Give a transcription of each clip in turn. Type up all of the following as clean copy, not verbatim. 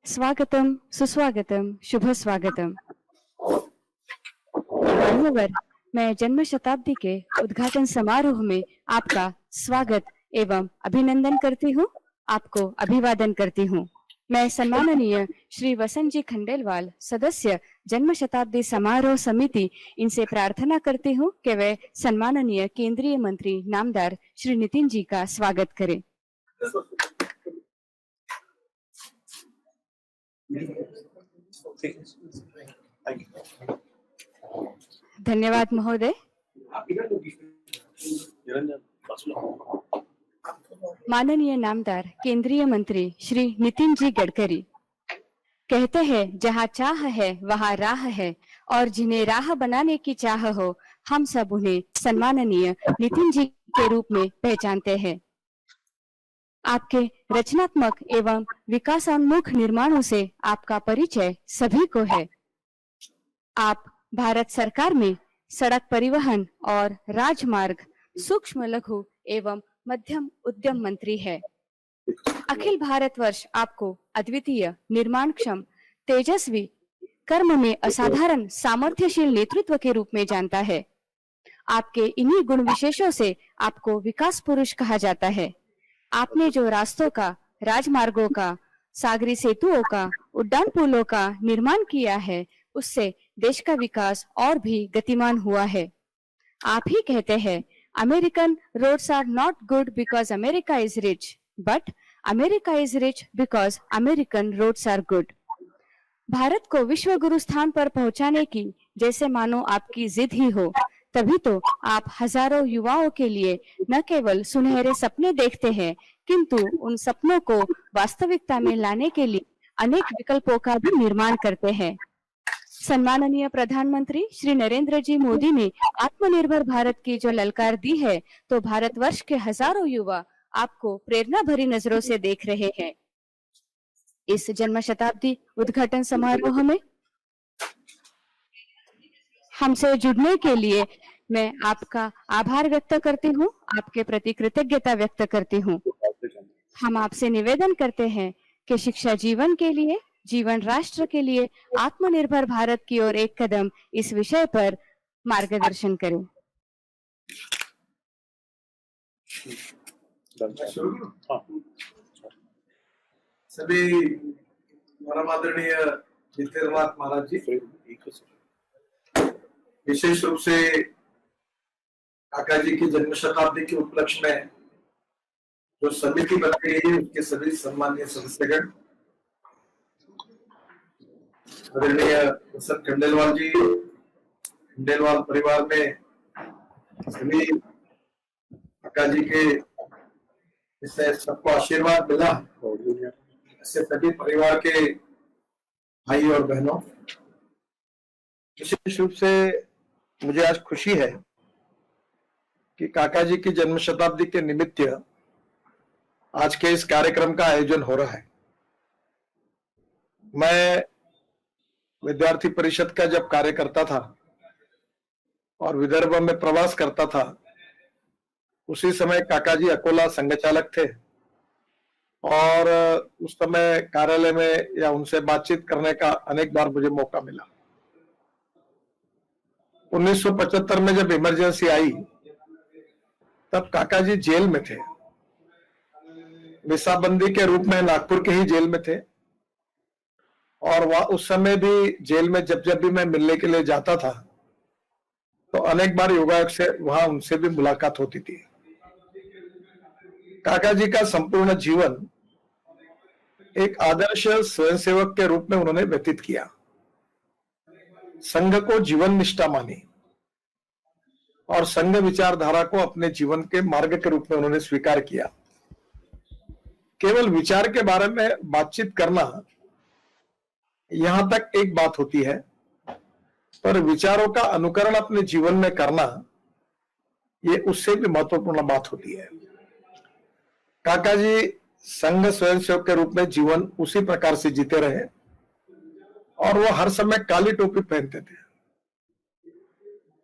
स्वागतम, सुस्वागतम, शुभ स्वागतम। मान्यवर, मैं जन्म शताब्दी के उद्घाटन समारोह में आपका स्वागत एवं अभिनंदन करती हूँ, आपको अभिवादन करती हूँ। मैं सम्माननीय श्री वसंत जी खंडेलवाल, सदस्य जन्म शताब्दी समारोह समिति, इनसे प्रार्थना करती हूँ कि वे सम्माननीय केंद्रीय मंत्री नामदार श्री नितिन जी का स्वागत करें। धन्यवाद महोदय। माननीय नामदार केंद्रीय मंत्री श्री नितिन जी गडकरी कहते हैं, जहाँ चाह है वहाँ राह है, और जिन्हें राह बनाने की चाह हो, हम सब उन्हें सम्माननीय नितिन जी के रूप में पहचानते हैं। आपके रचनात्मक एवं विकासोन्मुख निर्माणों से आपका परिचय सभी को है। आप भारत सरकार में सड़क परिवहन और राजमार्ग, सूक्ष्म लघु एवं मध्यम उद्यम मंत्री है। अखिल भारतवर्ष आपको अद्वितीय, निर्माणक्षम, तेजस्वी, कर्म में असाधारण सामर्थ्यशील नेतृत्व के रूप में जानता है। आपके इन्हीं गुण विशेषों से आपको विकास पुरुष कहा जाता है। आपने जो रास्तों का, राजमार्गों का, सागरी सेतुओं का, उड्डान पुलों का निर्माण किया है, उससे देश का विकास और भी गतिमान हुआ है। आप ही कहते हैं, American roads are not good because America is rich, but America is rich because American roads are good. Bharat को विश्व गुरु स्थान पर पहुंचाने की जैसे मानो आपकी जिद ही हो, तभी तो आप हजारों युवाओं के लिए न केवल सुनहरे सपने देखते हैं, किंतु उन सपनों को वास्तविकता में लाने के लिए अनेक विकल्पों का भी निर्माण करते हैं। सम्माननीय प्रधानमंत्री श्री नरेंद्र जी मोदी ने आत्मनिर्भर भारत की जो ललकार दी है, तो भारतवर्ष के हजारों युवा आपको प्रेरणा भरी नजरों से देख रहे हैं। इस जन्म शताब्दी उद्घाटन समारोह में हमसे जुड़ने के लिए मैं आपका आभार व्यक्त करती हूँ, आपके प्रति कृतज्ञता व्यक्त करती हूँ। हम आपसे निवेदन करते हैं कि शिक्षा जीवन के लिए, जीवन राष्ट्र के लिए, आत्मनिर्भर भारत की ओर एक कदम, इस विषय पर मार्गदर्शन करें। सभी परम आदरणीय जितेंद्रनाथ महाराज जी, विशेष रूप से काका जी की जन्म शताब्दी के उपलक्ष्य में जो समिति बन गई है, उसके सभी सम्मानीय सदस्यगण, आदरणीय वसंत खंडेलवाल जी, खंडेलवाल परिवार में सभी काका जी के इससे सबको आशीर्वाद मिला, इससे सभी परिवार के भाई और बहनों, विशेष रूप से मुझे आज खुशी है कि काका जी की जन्म शताब्दी के निमित्त आज के इस कार्यक्रम का आयोजन हो रहा है। मैं विद्यार्थी परिषद का जब कार्य करता था और विदर्भ में प्रवास करता था, उसी समय काका जी अकोला संघ चालक थे और उस समय कार्यालय में या उनसे बातचीत करने का अनेक बार मुझे मौका मिला। 1975 में जब इमरजेंसी आई, तब काका जी जेल में थे, मिसाबंदी के रूप में नागपुर के ही जेल में थे, और वह उस समय भी जेल में जब भी मैं मिलने के लिए जाता था, तो अनेक बार योगायोग से वहां उनसे भी मुलाकात होती थी। काका जी का संपूर्ण जीवन एक आदर्श स्वयंसेवक के रूप में उन्होंने व्यतीत किया। संघ को जीवन निष्ठा मानी और संघ विचारधारा को अपने जीवन के मार्ग के रूप में उन्होंने स्वीकार किया। केवल विचार के बारे में बातचीत करना यहां तक एक बात होती है, पर विचारों का अनुकरण अपने जीवन में करना ये उससे भी महत्वपूर्ण बात होती है। काका जी संघ स्वयंसेवक के रूप में जीवन उसी प्रकार से जीते रहे और वो हर समय काली टोपी पहनते थे,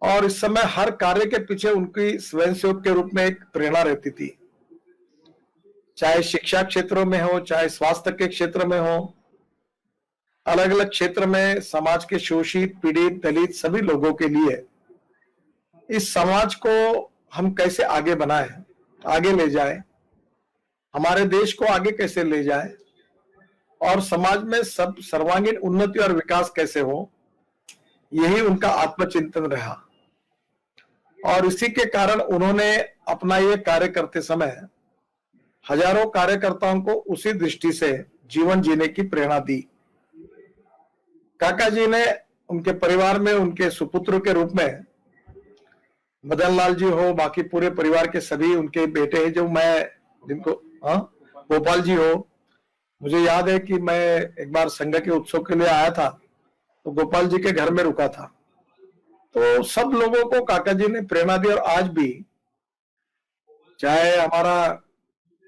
और इस समय हर कार्य के पीछे उनकी स्वयंसेवक के रूप में एक प्रेरणा रहती थी। चाहे शिक्षा क्षेत्रों में हो, चाहे स्वास्थ्य के क्षेत्र में हो, अलग अलग क्षेत्र में समाज के शोषित, पीड़ित, दलित सभी लोगों के लिए इस समाज को हम कैसे आगे बढ़ाएं, आगे ले जाएं, हमारे देश को आगे कैसे ले जाएं और समाज में सब सर्वांगीण उन्नति और विकास कैसे हो, यही उनका आत्मचिंतन रहा। और इसी के कारण उन्होंने अपना ये कार्य करते समय हजारों कार्यकर्ताओं को उसी दृष्टि से जीवन जीने की प्रेरणा दी। काका जी ने उनके परिवार में उनके सुपुत्र के रूप में मदन लाल जी हो, बाकी पूरे परिवार के सभी उनके बेटे हैं, जो मैं जिनको गोपाल जी हो, मुझे याद है कि मैं एक बार संघ के उत्सव के लिए आया था तो गोपाल जी के घर में रुका था। तो सब लोगों को काका जी ने प्रेरणा दी और आज भी चाहे हमारा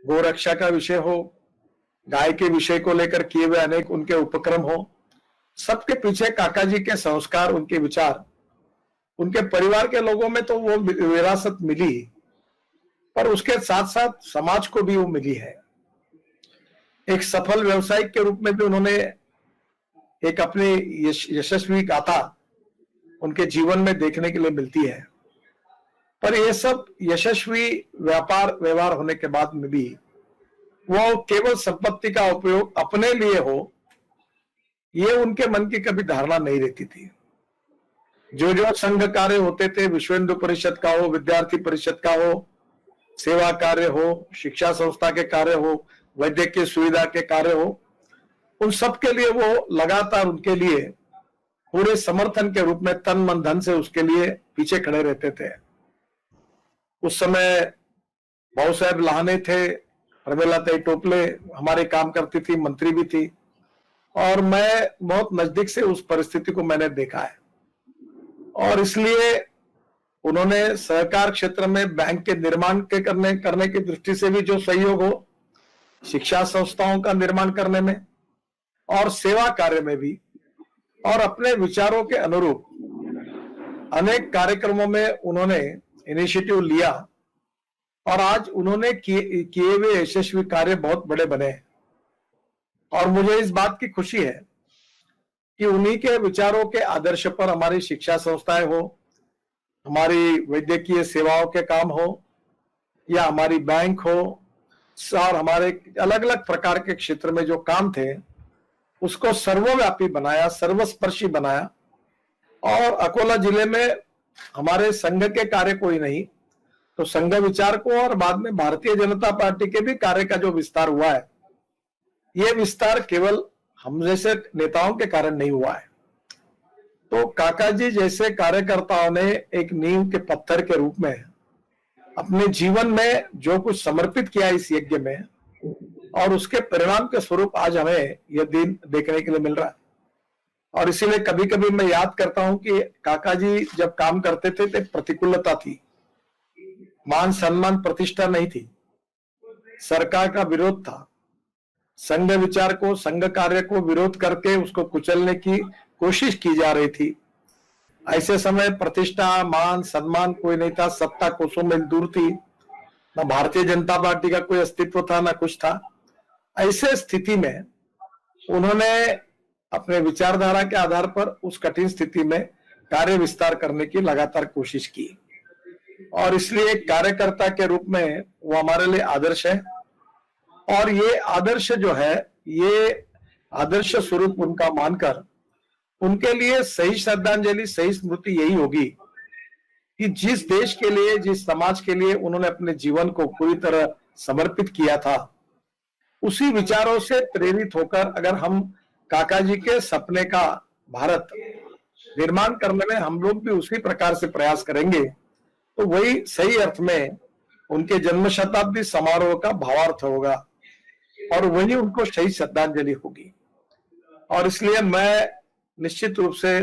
गोरक्षा का विषय हो, गाय के विषय को लेकर किए हुए अनेक उनके उपक्रम हो, सबके पीछे काका जी के संस्कार, उनके विचार, उनके परिवार के लोगों में तो वो विरासत मिली, पर उसके साथ साथ समाज को भी वो मिली है। एक सफल व्यवसायिक के रूप में भी उन्होंने एक अपनी यशस्वी गाथा उनके जीवन में देखने के लिए मिलती है। पर ये सब यशस्वी व्यापार व्यवहार होने के बाद में भी वो केवल संपत्ति का उपयोग अपने लिए हो, ये उनके मन की कभी धारणा नहीं रहती थी। जो जो संघ कार्य होते थे, विश्व हिंदू परिषद का हो, विद्यार्थी परिषद का हो, सेवा कार्य हो, शिक्षा संस्था के कार्य हो, वैद्यकीय सुविधा के कार्य हो, उन सब के लिए वो लगातार उनके लिए पूरे समर्थन के रूप में तन मन धन से उसके लिए पीछे खड़े रहते थे। उस समय भाऊ साहब लाहने थे, प्रमिला ताई टोपले हमारे काम करती थी, मंत्री भी थी, और मैं बहुत नजदीक से उस परिस्थिति को मैंने देखा है। और इसलिए उन्होंने सहकार क्षेत्र में बैंक के निर्माण के करने की दृष्टि से भी जो सहयोग हो, शिक्षा संस्थाओं का निर्माण करने में और सेवा कार्य में भी, और अपने विचारों के अनुरूप अनेक कार्यक्रमों में उन्होंने इनिशिएटिव लिया और आज उन्होंने किए हुए यशस्वी कार्य बहुत बड़े बने। और मुझे इस बात की खुशी है कि उन्हीं के विचारों के आदर्श पर हमारी शिक्षा संस्थाएं हो, हमारी वैद्यकीय सेवाओं के काम हो, या हमारी बैंक हो, और हमारे अलग अलग प्रकार के क्षेत्र में जो काम थे उसको सर्वव्यापी बनाया, सर्वस्पर्शी बनाया। और अकोला जिले में हमारे संघ के कार्य को ही नहीं तो संघ विचार को और बाद में भारतीय जनता पार्टी के भी कार्य का जो विस्तार हुआ है, ये विस्तार केवल हम जैसे नेताओं के कारण नहीं हुआ है। तो काका जी जैसे कार्यकर्ताओं ने एक नींव के पत्थर के रूप में अपने जीवन में जो कुछ समर्पित किया इस यज्ञ में, और उसके परिणाम के स्वरूप आज हमें यह दिन देखने के लिए मिल रहा है। और इसीलिए कभी कभी मैं याद करता हूं कि काका जी जब काम करते थे तो प्रतिकूलता थी, मान सम्मान प्रतिष्ठा नहीं थी, सरकार का विरोध था, संघ विचार को, संघ कार्य को विरोध करके उसको कुचलने की कोशिश की जा रही थी। ऐसे समय प्रतिष्ठा, मान, सम्मान कोई नहीं था, सत्ता कोसों में दूर थी, ना भारतीय जनता पार्टी का कोई अस्तित्व था, ना कुछ था। ऐसे स्थिति में उन्होंने अपने विचारधारा के आधार पर उस कठिन स्थिति में कार्य विस्तार करने की लगातार कोशिश की, और इसलिए कार्यकर्ता के रूप में वो हमारे लिए आदर्श है। और ये आदर्श जो है, ये आदर्श स्वरूप उनका मानकर उनके लिए सही श्रद्धांजलि, सही स्मृति यही होगी कि जिस देश के लिए, जिस समाज के लिए उन्होंने अपने जीवन को पूरी तरह समर्पित किया था, उसी विचारों से प्रेरित होकर अगर हम काका जी के सपने का भारत निर्माण करने में हम लोग भी उसी प्रकार से प्रयास करेंगे, तो वही सही अर्थ में उनके जन्म शताब्दी समारोह का भावार्थ होगा और वही उनको सही श्रद्धांजलि होगी। और इसलिए मैं निश्चित रूप से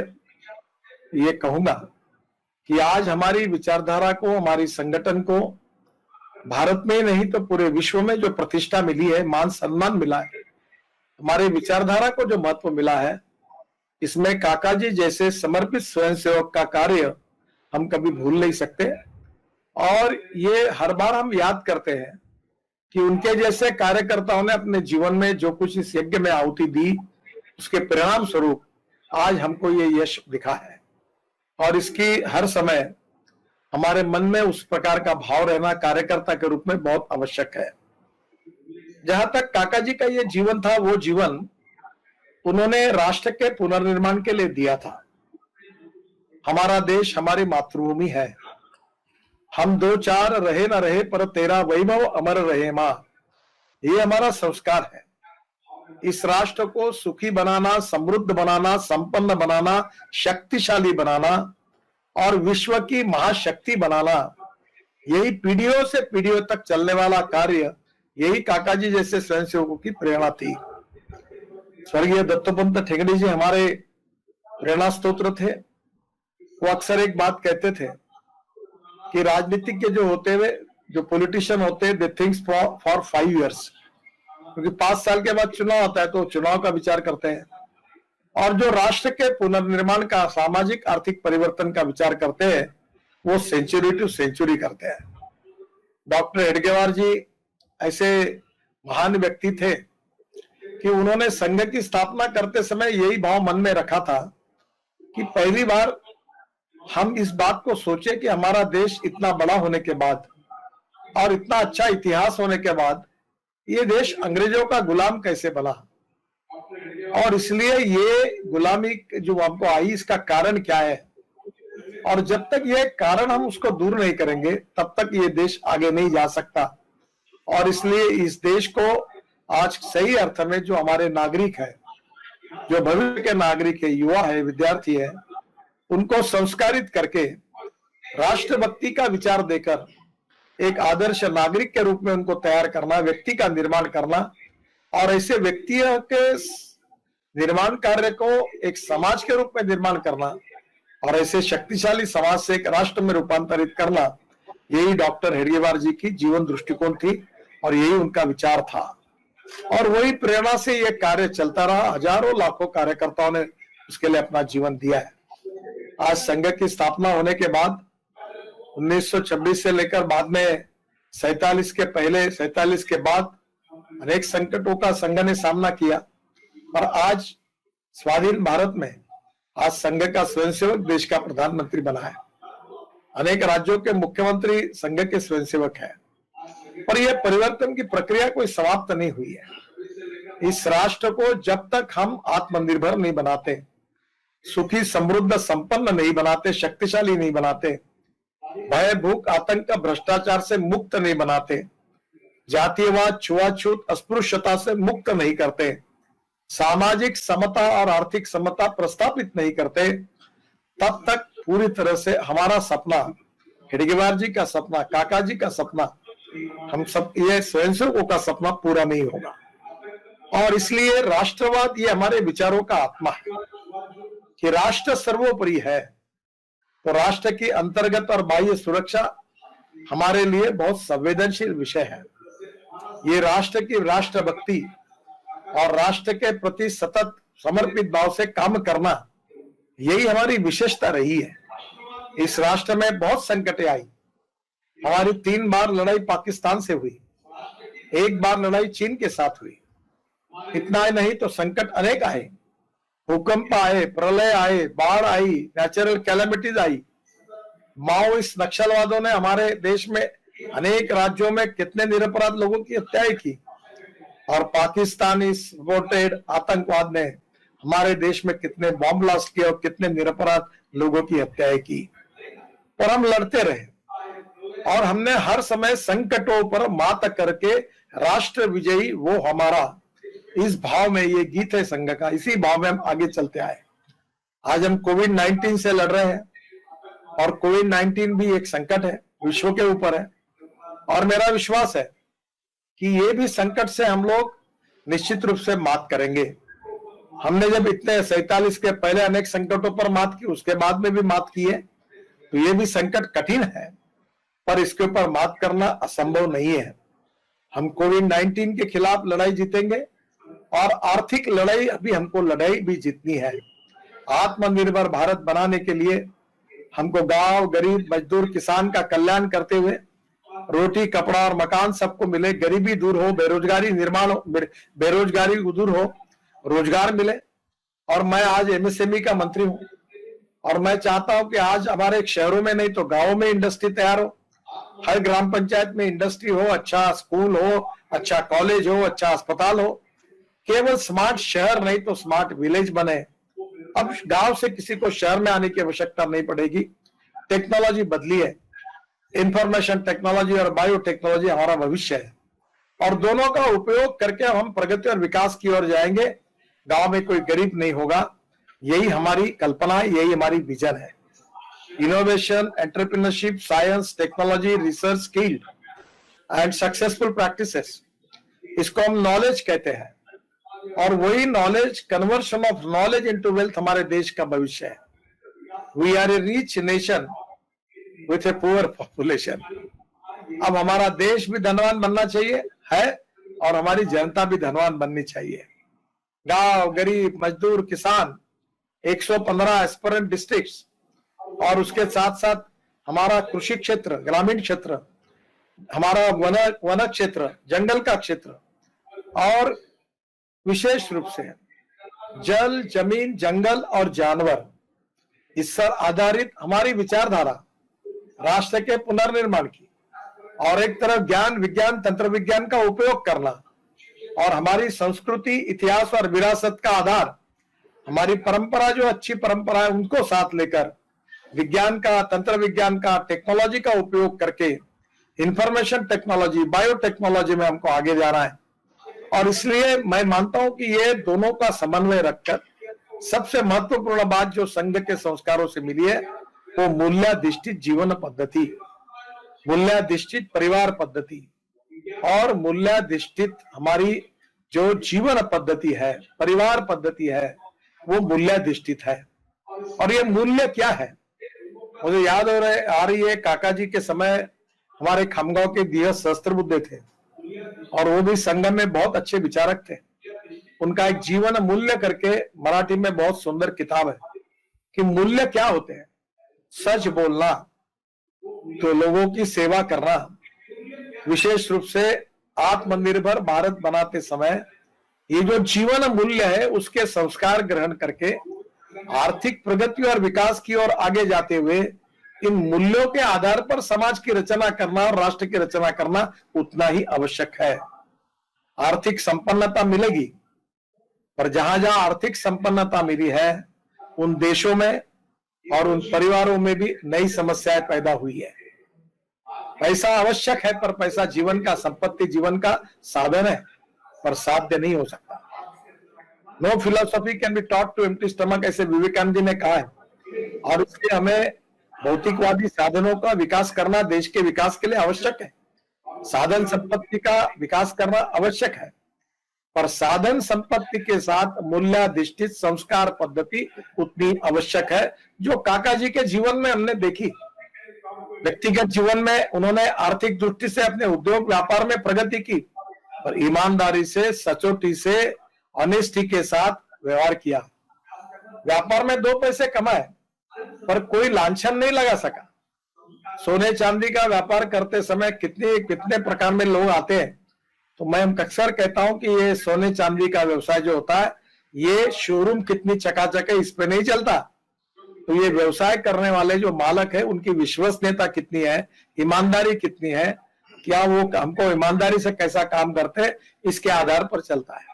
ये कहूंगा कि आज हमारी विचारधारा को, हमारी संगठन को भारत में ही नहीं तो पूरे विश्व में जो प्रतिष्ठा मिली है, मान सम्मान मिला है, हमारे विचारधारा को जो महत्व मिला है, इसमें काका जी जैसे समर्पित स्वयंसेवक का कार्य हम कभी भूल नहीं सकते। और ये हर बार हम याद करते हैं कि उनके जैसे कार्यकर्ताओं ने अपने जीवन में जो कुछ इस यज्ञ में आहुति दी, उसके परिणाम स्वरूप आज हमको ये यश दिखा है। और इसकी हर समय हमारे मन में उस प्रकार का भाव रहना कार्यकर्ता के रूप में बहुत आवश्यक है। जहां तक काका जी का ये जीवन था, वो जीवन उन्होंने राष्ट्र के पुनर्निर्माण के लिए दिया था। हमारा देश हमारी मातृभूमि है। हम दो चार रहे न रहे पर तेरा वैभव अमर रहे मां, ये हमारा संस्कार है। इस राष्ट्र को सुखी बनाना, समृद्ध बनाना, संपन्न बनाना, शक्तिशाली बनाना और विश्व की महाशक्ति बनाना, यही पीढ़ियों से पीढ़ियों तक चलने वाला कार्य, यही काका जी जैसे स्वयंसेवकों की प्रेरणा थी। स्वर्गीय दत्तोपंत ठेंगड़ी जी हमारे प्रेरणा स्त्रोत्र थे। वो अक्सर एक बात कहते थे कि राजनीतिज्ञ जो होते हुए, जो पॉलिटिशियन होते हैं, दे थिंक्स फॉर 5 years, क्योंकि 5 साल के बाद चुनाव आता है तो चुनाव का विचार करते हैं। और जो राष्ट्र के पुनर्निर्माण का, सामाजिक आर्थिक परिवर्तन का विचार करते हैं, वो सेंचुरी टू सेंचुरी करते हैं। डॉक्टर हेडगेवार जी ऐसे महान व्यक्ति थे कि उन्होंने संघ की स्थापना करते समय यही भाव मन में रखा था कि पहली बार हम इस बात को सोचे कि हमारा देश इतना बड़ा होने के बाद और इतना अच्छा इतिहास होने के बाद ये देश अंग्रेजों का गुलाम कैसे बना, और इसलिए ये गुलामी जो हमको आई, इसका कारण क्या है। और जब तक ये कारण हम उसको दूर नहीं करेंगे तब तक ये देश आगे नहीं जा सकता। और इसलिए इस देश को आज सही अर्थ में जो हमारे नागरिक है, जो भविष्य के नागरिक है, युवा है, विद्यार्थी है, उनको संस्कारित करके राष्ट्रभक्ति का विचार देकर एक आदर्श नागरिक के रूप में उनको तैयार करना, व्यक्ति का निर्माण करना, और ऐसे व्यक्तियों के निर्माण कार्य को एक समाज के रूप में निर्माण करना और ऐसे शक्तिशाली समाज से एक राष्ट्र में रूपांतरित करना, यही डॉक्टर हेडगेवार जी की जीवन दृष्टिकोण थी और यही उनका विचार था। और वही प्रेरणा से ये कार्य चलता रहा। हजारों लाखों कार्यकर्ताओं ने उसके लिए अपना जीवन दिया है। आज संघ की स्थापना होने के बाद 1926 से लेकर बाद में 47 के पहले, 47 के बाद अनेक संकटों का संघ ने सामना किया, और आज स्वाधीन भारत में आज संघ का स्वयंसेवक देश का प्रधानमंत्री बना है। अनेक राज्यों के मुख्यमंत्री संघ के स्वयंसेवक हैं। पर यह परिवर्तन की प्रक्रिया कोई समाप्त नहीं हुई है। इस राष्ट्र को जब तक हम आत्मनिर्भर नहीं बनाते, सुखी, समृद्ध, संपन्न नहीं बनाते, शक्तिशाली नहीं बनाते, भय, भूख, आतंक, भ्रष्टाचार से मुक्त नहीं बनाते, जातीयवाद, छुआछूत, अस्पृश्यता से मुक्त नहीं करते, सामाजिक समता और आर्थिक समता प्रस्थापित नहीं करते, तब तक पूरी तरह से हमारा सपना, हेडगेवार जी का सपना, काका जी का सपना, हम सब, ये स्वयंसेवकों का सपना पूरा नहीं होगा। और इसलिए राष्ट्रवाद ये हमारे विचारों का आत्मा है कि राष्ट्र सर्वोपरि है। तो राष्ट्र की अंतर्गत और बाह्य सुरक्षा हमारे लिए बहुत संवेदनशील विषय है। ये राष्ट्र की राष्ट्रभक्ति और राष्ट्र के प्रति सतत समर्पित भाव से काम करना, यही हमारी विशेषता रही है। इस राष्ट्र में बहुत संकटें आई। हमारी 3 बार लड़ाई पाकिस्तान से हुई, 1 बार लड़ाई चीन के साथ हुई। इतना ही नहीं तो संकट अनेक आए, भूकंप आए, प्रलय आए, बाढ़ आई, नेचुरल कैलेमिटीज आई। माओइस्ट नक्सलवादों ने हमारे देश में अनेक राज्यों में कितने निरपराध लोगों की हत्याएं की, और पाकिस्तानी सपोर्टेड आतंकवाद ने हमारे देश में कितने बॉम्ब ब्लास्ट किए और कितने निरपराध लोगों की हत्याएं की। और हम लड़ते रहे और हमने हर समय संकटों पर मात करके राष्ट्र विजयी वो हमारा, इस भाव में ये गीत है संघ का, इसी भाव में हम आगे चलते आए। आज हम कोविड-19 से लड़ रहे हैं, और कोविड-19 भी एक संकट है, विश्व के ऊपर है। और मेरा विश्वास है कि ये भी संकट से हम लोग निश्चित रूप से मात करेंगे। हमने जब इतने 47 के पहले अनेक संकटों पर मात की, उसके बाद में भी मात की है, तो ये भी संकट कठिन है, पर इसके ऊपर मात करना असंभव नहीं है। हम कोविड-19 के खिलाफ लड़ाई जीतेंगे, और आर्थिक लड़ाई अभी हमको लड़ाई भी जीतनी है। आत्मनिर्भर भारत बनाने के लिए हमको गांव, गरीब, मजदूर, किसान का कल्याण करते हुए रोटी, कपड़ा और मकान सबको मिले, गरीबी दूर हो, बेरोजगारी निर्माण हो, बेरोजगारी दूर हो, रोजगार मिले, और मैं आज एमएसएमई का मंत्री हूं, और मैं चाहता हूं कि आज हमारे शहरों में नहीं तो गांवों में इंडस्ट्री तैयार हो, हर ग्राम पंचायत में इंडस्ट्री हो, अच्छा स्कूल हो, अच्छा कॉलेज हो, अच्छा अस्पताल हो। केवल स्मार्ट शहर नहीं तो स्मार्ट विलेज बने। अब गांव से किसी को शहर में आने की आवश्यकता नहीं पड़ेगी। टेक्नोलॉजी बदली है, इंफॉर्मेशन टेक्नोलॉजी और बायोटेक्नोलॉजी हमारा भविष्य है, और दोनों का उपयोग करके हम प्रगति और विकास की ओर जाएंगे। गांव में कोई गरीब नहीं होगा, यही हमारी कल्पना है, यही हमारी विजन है। Innovation, entrepreneurship, science, technology, research, skill and successful practices, इसको हम नॉलेज कहते हैं, और वही knowledge, conversion of knowledge into wealth हमारे देश का भविष्य है। We are a rich nation with a poor population. अब हमारा देश भी धनवान बनना चाहिए है, और हमारी जनता भी धनवान बननी चाहिए। गांव, गरीब, मजदूर, किसान, 115 एस्पिरेंट डिस्ट्रिक्ट्स, और उसके साथ साथ हमारा कृषि क्षेत्र, ग्रामीण क्षेत्र, हमारा वन क्षेत्र, जंगल का क्षेत्र, और विशेष रूप से जल, जमीन, जंगल और जानवर, इस पर आधारित हमारी विचारधारा राष्ट्र के पुनर्निर्माण की, और एक तरफ ज्ञान, विज्ञान, तंत्र विज्ञान का उपयोग करना, और हमारी संस्कृति, इतिहास और विरासत का आधार, हमारी परंपरा, जो अच्छी परंपरा है उनको साथ लेकर विज्ञान का, तंत्र विज्ञान का, टेक्नोलॉजी का उपयोग करके इंफॉर्मेशन टेक्नोलॉजी, बायोटेक्नोलॉजी में हमको आगे जाना है। और इसलिए मैं मानता हूं कि ये दोनों का समन्वय रखकर सबसे महत्वपूर्ण बात जो संघ के संस्कारों से मिली है वो मूल्याधिष्ठित जीवन पद्धति, मूल्याधिष्ठित परिवार पद्धति, और मूल्याधिष्ठित हमारी जो जीवन पद्धति है, परिवार पद्धति है, वो मूल्याधिष्ठित है। और ये मूल्य क्या है, मुझे याद आ रही है काका जी के समय हमारे खामगांव के धीरज सहस्त्रबुद्धे थे, और वो भी संगम में बहुत अच्छे विचारक थे। उनका एक जीवन मूल्य करके मराठी में बहुत सुंदर किताब है कि मूल्य क्या होते हैं। सच बोलना, तो लोगों की सेवा करना, विशेष रूप से आत्मनिर्भर भारत बनाते समय ये जो जीवन मूल्य है उसके संस्कार ग्रहण करके आर्थिक प्रगति और विकास की ओर आगे जाते हुए इन मूल्यों के आधार पर समाज की रचना करना और राष्ट्र की रचना करना उतना ही आवश्यक है। आर्थिक संपन्नता मिलेगी, पर जहां जहां आर्थिक संपन्नता मिली है उन देशों में और उन परिवारों में भी नई समस्याएं पैदा हुई है। पैसा आवश्यक है, पर पैसा जीवन का, संपत्ति जीवन का साधन है, पर साध्य नहीं हो सकता। No philosophy can be taught to empty stomach, ऐसे विवेकानंद जी ने कहा है। और इसलिए हमें भौतिकवादी साधनों का विकास करना देश के विकास के लिए आवश्यक है, साधन संपत्ति का विकास करना आवश्यक है, पर साधन संपत्ति के साथ मूल्याधिष्ठित संस्कार पद्धति उतनी आवश्यक है जो काका जी के जीवन में हमने देखी। व्यक्तिगत जीवन में उन्होंने आर्थिक दृष्टि से अपने उद्योग व्यापार में प्रगति की, पर ईमानदारी से, सचोटी से, ऑनेस्टी के साथ व्यवहार किया। व्यापार में 2 पैसे कमाए, पर कोई लांछन नहीं लगा सका। सोने चांदी का व्यापार करते समय कितने प्रकार में लोग आते हैं, तो मैं अक्सर कहता हूं कि ये सोने चांदी का व्यवसाय जो होता है, ये शोरूम कितनी चकाचक है इस पे नहीं चलता। तो ये व्यवसाय करने वाले जो मालक है उनकी विश्वसनीयता कितनी है, ईमानदारी कितनी है, क्या वो हमको ईमानदारी से कैसा काम करते हैं, इसके आधार पर चलता है।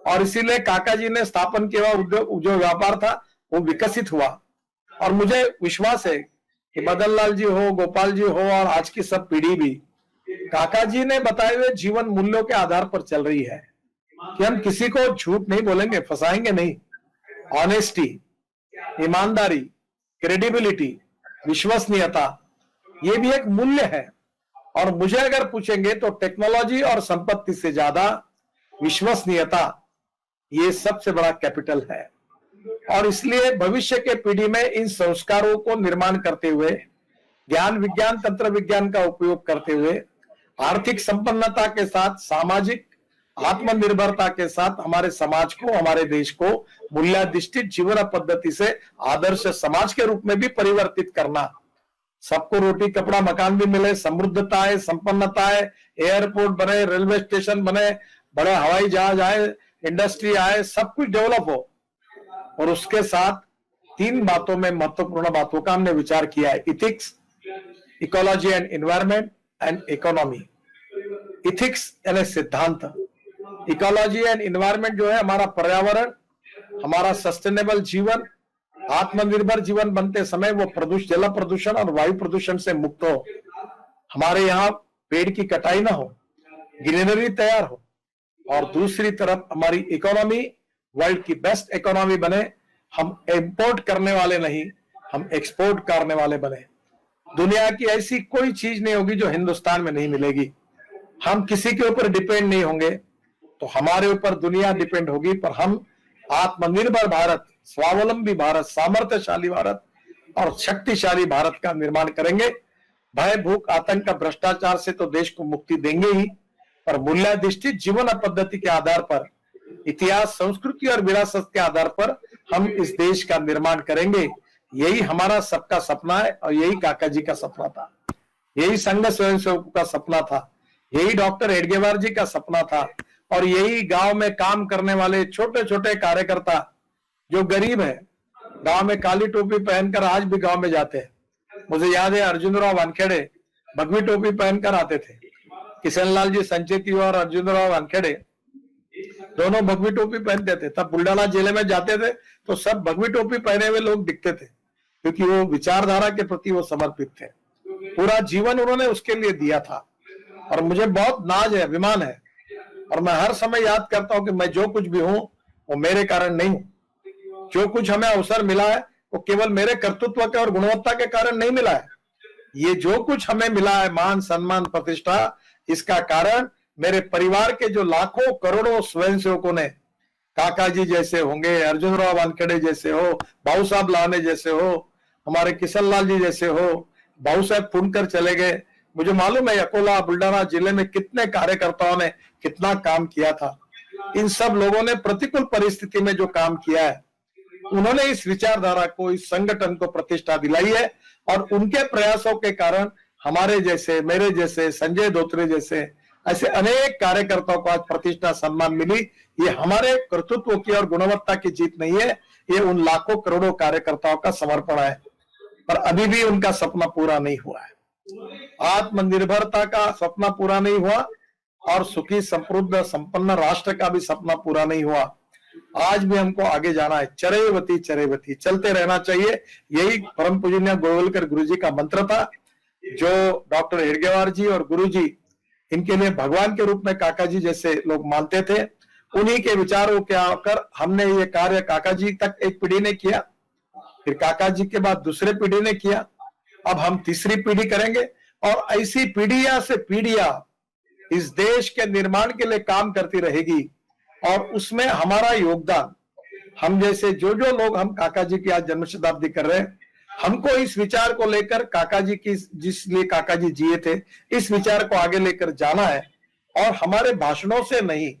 और इसीलिए काका जी ने स्थापन किया उद्योग, जो व्यापार था वो विकसित हुआ। और मुझे विश्वास है कि मदन लाल जी हो, गोपाल जी हो, और आज की सब पीढ़ी भी काका जी ने बताए हुए जीवन मूल्यों के आधार पर चल रही है कि हम किसी को झूठ नहीं बोलेंगे, फंसाएंगे नहीं। ऑनेस्टी, ईमानदारी, क्रेडिबिलिटी, विश्वसनीयता, ये भी एक मूल्य है। और मुझे अगर पूछेंगे तो टेक्नोलॉजी और संपत्ति से ज्यादा विश्वसनीयता ये सबसे बड़ा कैपिटल है। और इसलिए भविष्य के पीढ़ी में इन संस्कारों को निर्माण करते हुए, ज्ञान, विज्ञान, तंत्र विज्ञान का उपयोग करते हुए, आर्थिक संपन्नता के साथ, सामाजिक आत्मनिर्भरता के साथ हमारे समाज को, हमारे देश को मूल्याधिष्ठित जीवन पद्धति से आदर्श समाज के रूप में भी परिवर्तित करना। सबको रोटी, कपड़ा, मकान भी मिले, समृद्धता है, संपन्नता है, एयरपोर्ट बने, रेलवे स्टेशन बने, बड़े हवाई जहाज आए, इंडस्ट्री आए, सब कुछ डेवलप हो, और उसके साथ 3 बातों में महत्वपूर्ण बातों का हमने विचार किया है: ethics, ecology and environment and economy. Ethics यानी सिद्धांत, इकोलॉजी एंड एनवायरनमेंट जो है हमारा पर्यावरण, हमारा सस्टेनेबल जीवन, आत्मनिर्भर जीवन बनते समय वो जल प्रदूषण और वायु प्रदूषण से मुक्त हो, हमारे यहाँ पेड़ की कटाई ना हो, ग्रीनरी तैयार हो, और दूसरी तरफ हमारी इकोनॉमी वर्ल्ड की बेस्ट इकोनॉमी बने। हम इंपोर्ट करने वाले नहीं, हम एक्सपोर्ट करने वाले बने। दुनिया की ऐसी कोई चीज नहीं होगी जो हिंदुस्तान में नहीं मिलेगी। हम किसी के ऊपर डिपेंड नहीं होंगे, तो हमारे ऊपर दुनिया डिपेंड होगी, पर हम आत्मनिर्भर भारत, स्वावलंबी भारत, सामर्थ्यशाली भारत और शक्तिशाली भारत का निर्माण करेंगे। भय, भूख, आतंक, भ्रष्टाचार से तो देश को मुक्ति देंगे ही, पर मूल्याधिष्ठित जीवन पद्धति के आधार पर, इतिहास, संस्कृति और विरासत के आधार पर हम इस देश का निर्माण करेंगे। यही हमारा सबका सपना है और यही काका जी का सपना था, यही संघ स्वयंसेवकों का सपना था, यही डॉक्टर हेडगेवार जी का सपना था, और यही गांव में काम करने वाले छोटे छोटे कार्यकर्ता जो गरीब है, गांव में काली टोपी पहनकर आज भी गांव में जाते हैं। मुझे याद है अर्जुनराव वानखेड़े भगवी टोपी पहनकर आते थे। किशनलाल जी संचेती और अर्जुनराव वानखेड़े दोनों भगवी टोपी पहनते थे। तब बुल्ढाना जिले में जाते थे तो सब भगवी टोपी पहने हुए लोग दिखते थे, क्योंकि वो विचारधारा के प्रति वो समर्पित थे। पूरा जीवन उन्होंने उसके लिए दिया था, और मुझे बहुत नाज है, अभिमान है, और मैं हर समय याद करता हूं कि मैं जो कुछ भी हूं वो मेरे कारण नहीं हूं। जो कुछ हमें अवसर मिला है वो केवल मेरे कर्तृत्व के और गुणवत्ता के कारण नहीं मिला है। ये जो कुछ हमें मिला है, मान, सम्मान, प्रतिष्ठा, इसका कारण मेरे परिवार के जो लाखों करोड़ों स्वयंसेवकों ने, काका जी जैसे होंगे, अर्जुनराव वानखेड़े जैसे हो, भाऊ साहब लाने जैसे हो, हमारे किशनलाल जी जैसे हो, भाऊ साहब फुनकर चले गए। मुझे मालूम है अकोला, बुल्ढाना जिले में कितने कार्यकर्ताओं ने कितना काम किया था। इन सब लोगों ने प्रतिकूल परिस्थिति में जो काम किया है, उन्होंने इस विचारधारा को, इस संगठन को प्रतिष्ठा दिलाई है, और उनके प्रयासों के कारण हमारे जैसे, मेरे जैसे, संजय धोत्रे जैसे ऐसे अनेक कार्यकर्ताओं को आज प्रतिष्ठा, सम्मान मिली। ये हमारे कर्तृत्व की और गुणवत्ता की जीत नहीं है, ये उन लाखों करोड़ों कार्यकर्ताओं का समर्पण है। पर अभी भी उनका सपना पूरा नहीं हुआ है, आत्मनिर्भरता का सपना पूरा नहीं हुआ, और सुखी, समृद्ध, संपन्न राष्ट्र का भी सपना पूरा नहीं हुआ। आज भी हमको आगे जाना है, चरैवती चरैवती, चलते रहना चाहिए। यही परम पूजनीय गोविलकर गुरु जी का मंत्र था, जो डॉक्टर हेडगेवार जी और गुरु जी, इनके लिए भगवान के रूप में काका जी जैसे लोग मानते थे। उन्हीं के विचारों के आकर हमने ये कार्य, काका जी तक एक पीढ़ी ने किया, फिर काका जी के बाद दूसरे पीढ़ी ने किया, अब हम तीसरी पीढ़ी करेंगे, और ऐसी पीढ़ियां से पीढ़ियां इस देश के निर्माण के लिए काम करती रहेगी, और उसमें हमारा योगदान, हम जैसे जो जो लोग, हम काका जी की आज जन्म शताब्दी कर रहे हैं, हमको इस विचार को लेकर, काका जी की, जिसलिए काका जी जिए थे, इस विचार को आगे लेकर जाना है, और हमारे भाषणों से नहीं,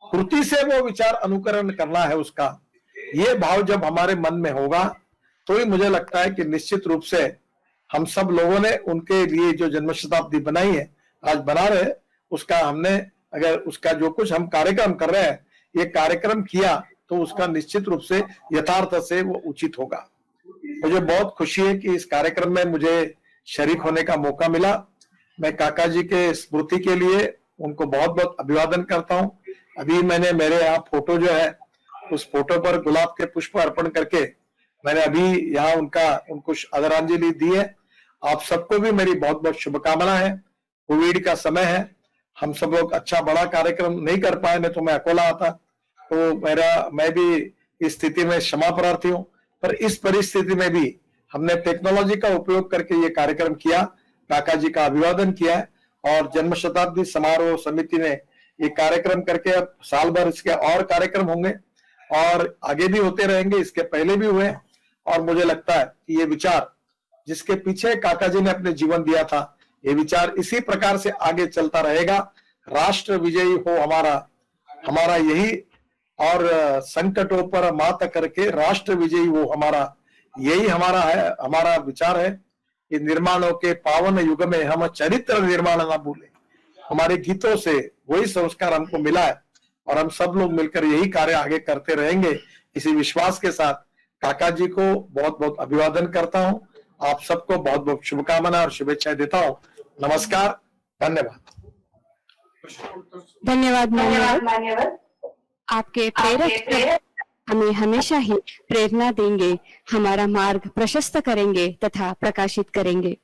कृति से वो विचार अनुकरण करना है उसका। ये भाव जब हमारे मन में होगा तो ही मुझे लगता है कि निश्चित रूप से हम सब लोगों ने उनके लिए जो जन्म शताब्दी बनाई है, आज बना रहे, उसका हमने, अगर उसका जो कुछ हम कार्यक्रम कर रहे हैं, ये कार्यक्रम किया, तो उसका निश्चित रूप से यथार्थ से वो उचित होगा। मुझे बहुत खुशी है कि इस कार्यक्रम में मुझे शरीक होने का मौका मिला। मैं काका जी के स्मृति के लिए उनको बहुत बहुत अभिवादन करता हूँ। अभी मैंने, मेरे यहाँ फोटो जो है, उस फोटो पर गुलाब के पुष्प अर्पण करके मैंने अभी यहाँ उनको आदरांजलि दी है। आप सबको भी मेरी बहुत बहुत शुभकामना है। कोविड का समय है, हम सब लोग अच्छा बड़ा कार्यक्रम नहीं कर पाए, नहीं तो मैं अकोला आता, तो मैं भी इस स्थिति में क्षमा प्रार्थी हूँ। पर इस परिस्थिति में भी हमने टेक्नोलॉजी का उपयोग करके ये कार्यक्रम किया, काका जी का अभिवादन किया है, और जन्म शताब्दी समारोह समिति ने ये कार्यक्रम करके अब साल भर इसके और कार्यक्रम होंगे, और आगे भी होते रहेंगे, इसके पहले भी हुए। और मुझे लगता है कि ये विचार जिसके पीछे काका जी ने अपने जीवन दिया था, ये विचार इसी प्रकार से आगे चलता रहेगा। राष्ट्र विजयी हो हमारा यही, और संकटों पर मात करके राष्ट्र विजयी वो हमारा, यही हमारा है, हमारा विचार है कि निर्माणों के पावन युग में हम चरित्र निर्माण ना भूले। हमारे गीतों से वही संस्कार हमको मिला है, और हम सब लोग मिलकर यही कार्य आगे करते रहेंगे। इसी विश्वास के साथ काका जी को बहुत बहुत अभिवादन करता हूं। आप सबको बहुत बहुत शुभकामना और शुभेच्छाएं देता हूं। नमस्कार, धन्यवाद। धन्यवाद मान्यवर। आपके प्रेरक हमें हमेशा ही प्रेरणा देंगे, हमारा मार्ग प्रशस्त करेंगे तथा प्रकाशित करेंगे।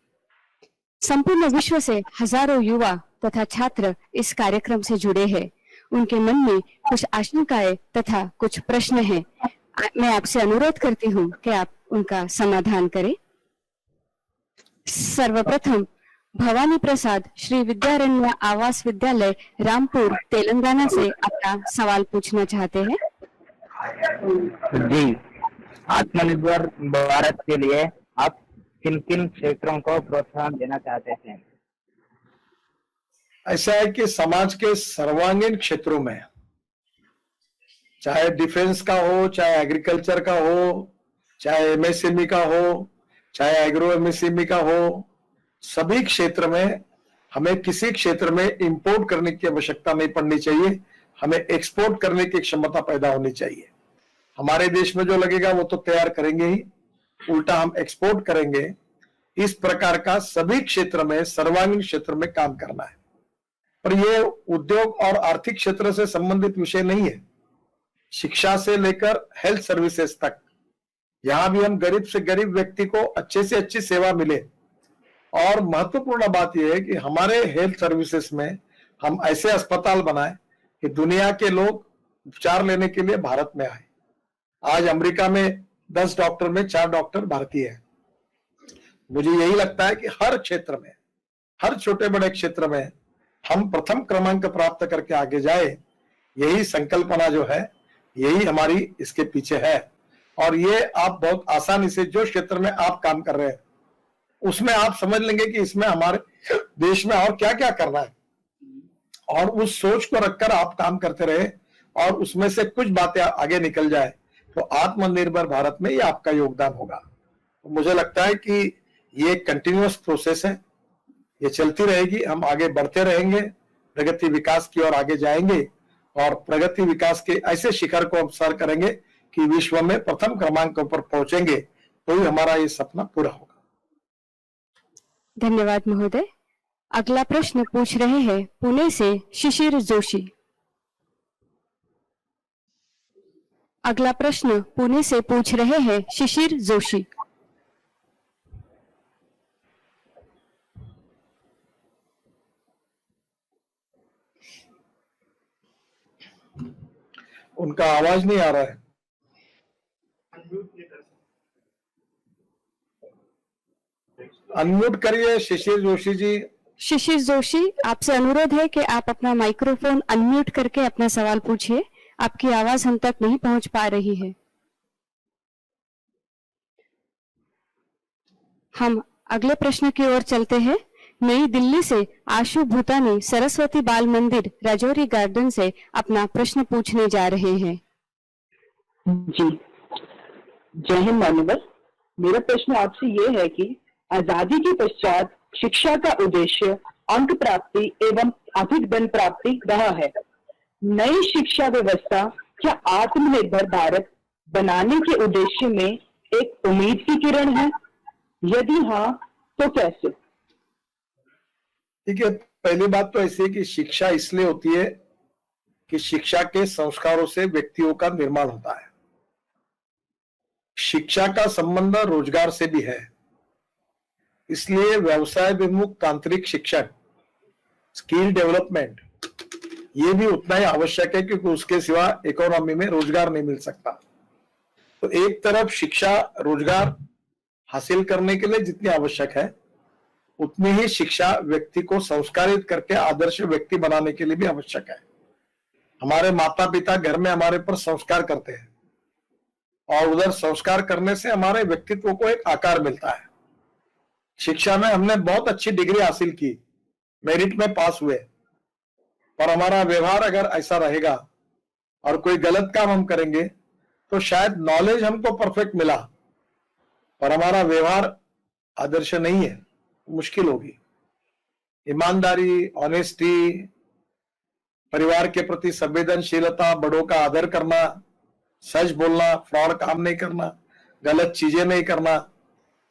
संपूर्ण विश्व से हजारों युवा तथा छात्र इस कार्यक्रम से जुड़े हैं। उनके मन में कुछ आशंकाएं तथा कुछ प्रश्न हैं। मैं आपसे अनुरोध करती हूँ कि आप उनका समाधान करें। सर्वप्रथम भवानी प्रसाद श्री विद्यारण्य आवास विद्यालय रामपुर तेलंगाना से अपना सवाल पूछना चाहते हैं। जी, आत्मनिर्भर भारत के लिए आप किन किन क्षेत्रों को प्रोत्साहन देना चाहते हैं? ऐसा है कि समाज के सर्वांगीण क्षेत्रों में, चाहे डिफेंस का हो, चाहे एग्रीकल्चर का हो, चाहे एमएसएमई का हो, चाहे एग्रो एमएसएमई का हो, सभी क्षेत्र में हमें किसी क्षेत्र में इंपोर्ट करने की आवश्यकता नहीं पड़नी चाहिए। हमें एक्सपोर्ट करने की क्षमता पैदा होनी चाहिए। हमारे देश में जो लगेगा वो तो तैयार करेंगे ही, उल्टा हम एक्सपोर्ट करेंगे। इस प्रकार का सभी क्षेत्र में, सर्वांगीण क्षेत्र में काम करना है। पर ये उद्योग और आर्थिक क्षेत्र से संबंधित विषय नहीं है। शिक्षा से लेकर हेल्थ सर्विसेज तक, यहां भी हम गरीब से गरीब व्यक्ति को अच्छे से अच्छी सेवा मिले। और महत्वपूर्ण बात यह है कि हमारे हेल्थ सर्विसेज में हम ऐसे अस्पताल बनाए कि दुनिया के लोग उपचार लेने के लिए भारत में आए। आज अमेरिका में 10 डॉक्टर में 4 डॉक्टर भारतीय हैं। मुझे यही लगता है कि हर क्षेत्र में, हर छोटे बड़े क्षेत्र में हम प्रथम क्रमांक प्राप्त करके आगे जाए, यही संकल्पना जो है, यही हमारी इसके पीछे है। और ये आप बहुत आसानी से जो क्षेत्र में आप काम कर रहे हैं उसमें आप समझ लेंगे कि इसमें हमारे देश में और क्या क्या करना है, और उस सोच को रखकर आप काम करते रहे और उसमें से कुछ बातें आगे निकल जाए तो आत्मनिर्भर भारत में ये आपका योगदान होगा। तो मुझे लगता है कि ये कंटिन्यूअस प्रोसेस है, ये चलती रहेगी। हम आगे बढ़ते रहेंगे, प्रगति विकास की ओर आगे जाएंगे और प्रगति विकास के ऐसे शिखर को हम सर करेंगे कि विश्व में प्रथम क्रमांक पर पहुंचेंगे, तो ही हमारा ये सपना पूरा होगा। धन्यवाद महोदय। अगला प्रश्न पूछ रहे हैं पुणे से शिशिर जोशी। अगला प्रश्न पुणे से पूछ रहे हैं शिशिर जोशी। उनका आवाज नहीं आ रहा है। अनम्यूट करिए शिशिर जोशी जी। शिशिर जोशी, आपसे अनुरोध है कि आप अपना माइक्रोफोन अनम्यूट करके अपना सवाल पूछिए। आपकी आवाज हम तक नहीं पहुंच पा रही है। हम अगले प्रश्न की ओर चलते हैं। नई दिल्ली से आशु भूतानी सरस्वती बाल मंदिर राजौरी गार्डन से अपना प्रश्न पूछने जा रहे हैं। जी, जय हिंद मान्यवर। मेरा प्रश्न आपसे ये है कि आजादी के पश्चात शिक्षा का उद्देश्य अंक प्राप्ति एवं अधिक धन प्राप्ति रहा है। नई शिक्षा व्यवस्था क्या आत्मनिर्भर भारत बनाने के उद्देश्य में एक उम्मीद की किरण है? यदि हाँ तो कैसे? ठीक है, पहली बात तो ऐसी है कि शिक्षा इसलिए होती है कि शिक्षा के संस्कारों से व्यक्तियों का निर्माण होता है। शिक्षा का संबंध रोजगार से भी है, इसलिए व्यवसाय विमुख तांत्रिक शिक्षण, स्किल डेवलपमेंट, ये भी उतना ही आवश्यक है क्योंकि उसके सिवा इकोनॉमी में रोजगार नहीं मिल सकता। तो एक तरफ शिक्षा रोजगार हासिल करने के लिए जितनी आवश्यक है, उतनी ही शिक्षा व्यक्ति को संस्कारित करके आदर्श व्यक्ति बनाने के लिए भी आवश्यक है। हमारे माता पिता घर में हमारे पर संस्कार करते हैं और उधर संस्कार करने से हमारे व्यक्तित्व को एक आकार मिलता है। शिक्षा में हमने बहुत अच्छी डिग्री हासिल की, मेरिट में पास हुए, पर हमारा व्यवहार अगर ऐसा रहेगा और कोई गलत काम हम करेंगे तो शायद नॉलेज हमको परफेक्ट मिला पर हमारा व्यवहार आदर्श नहीं है, मुश्किल होगी। ईमानदारी, ऑनेस्टी, परिवार के प्रति संवेदनशीलता, बड़ों का आदर करना, सच बोलना, फ्रॉड काम नहीं करना, गलत चीजें नहीं करना,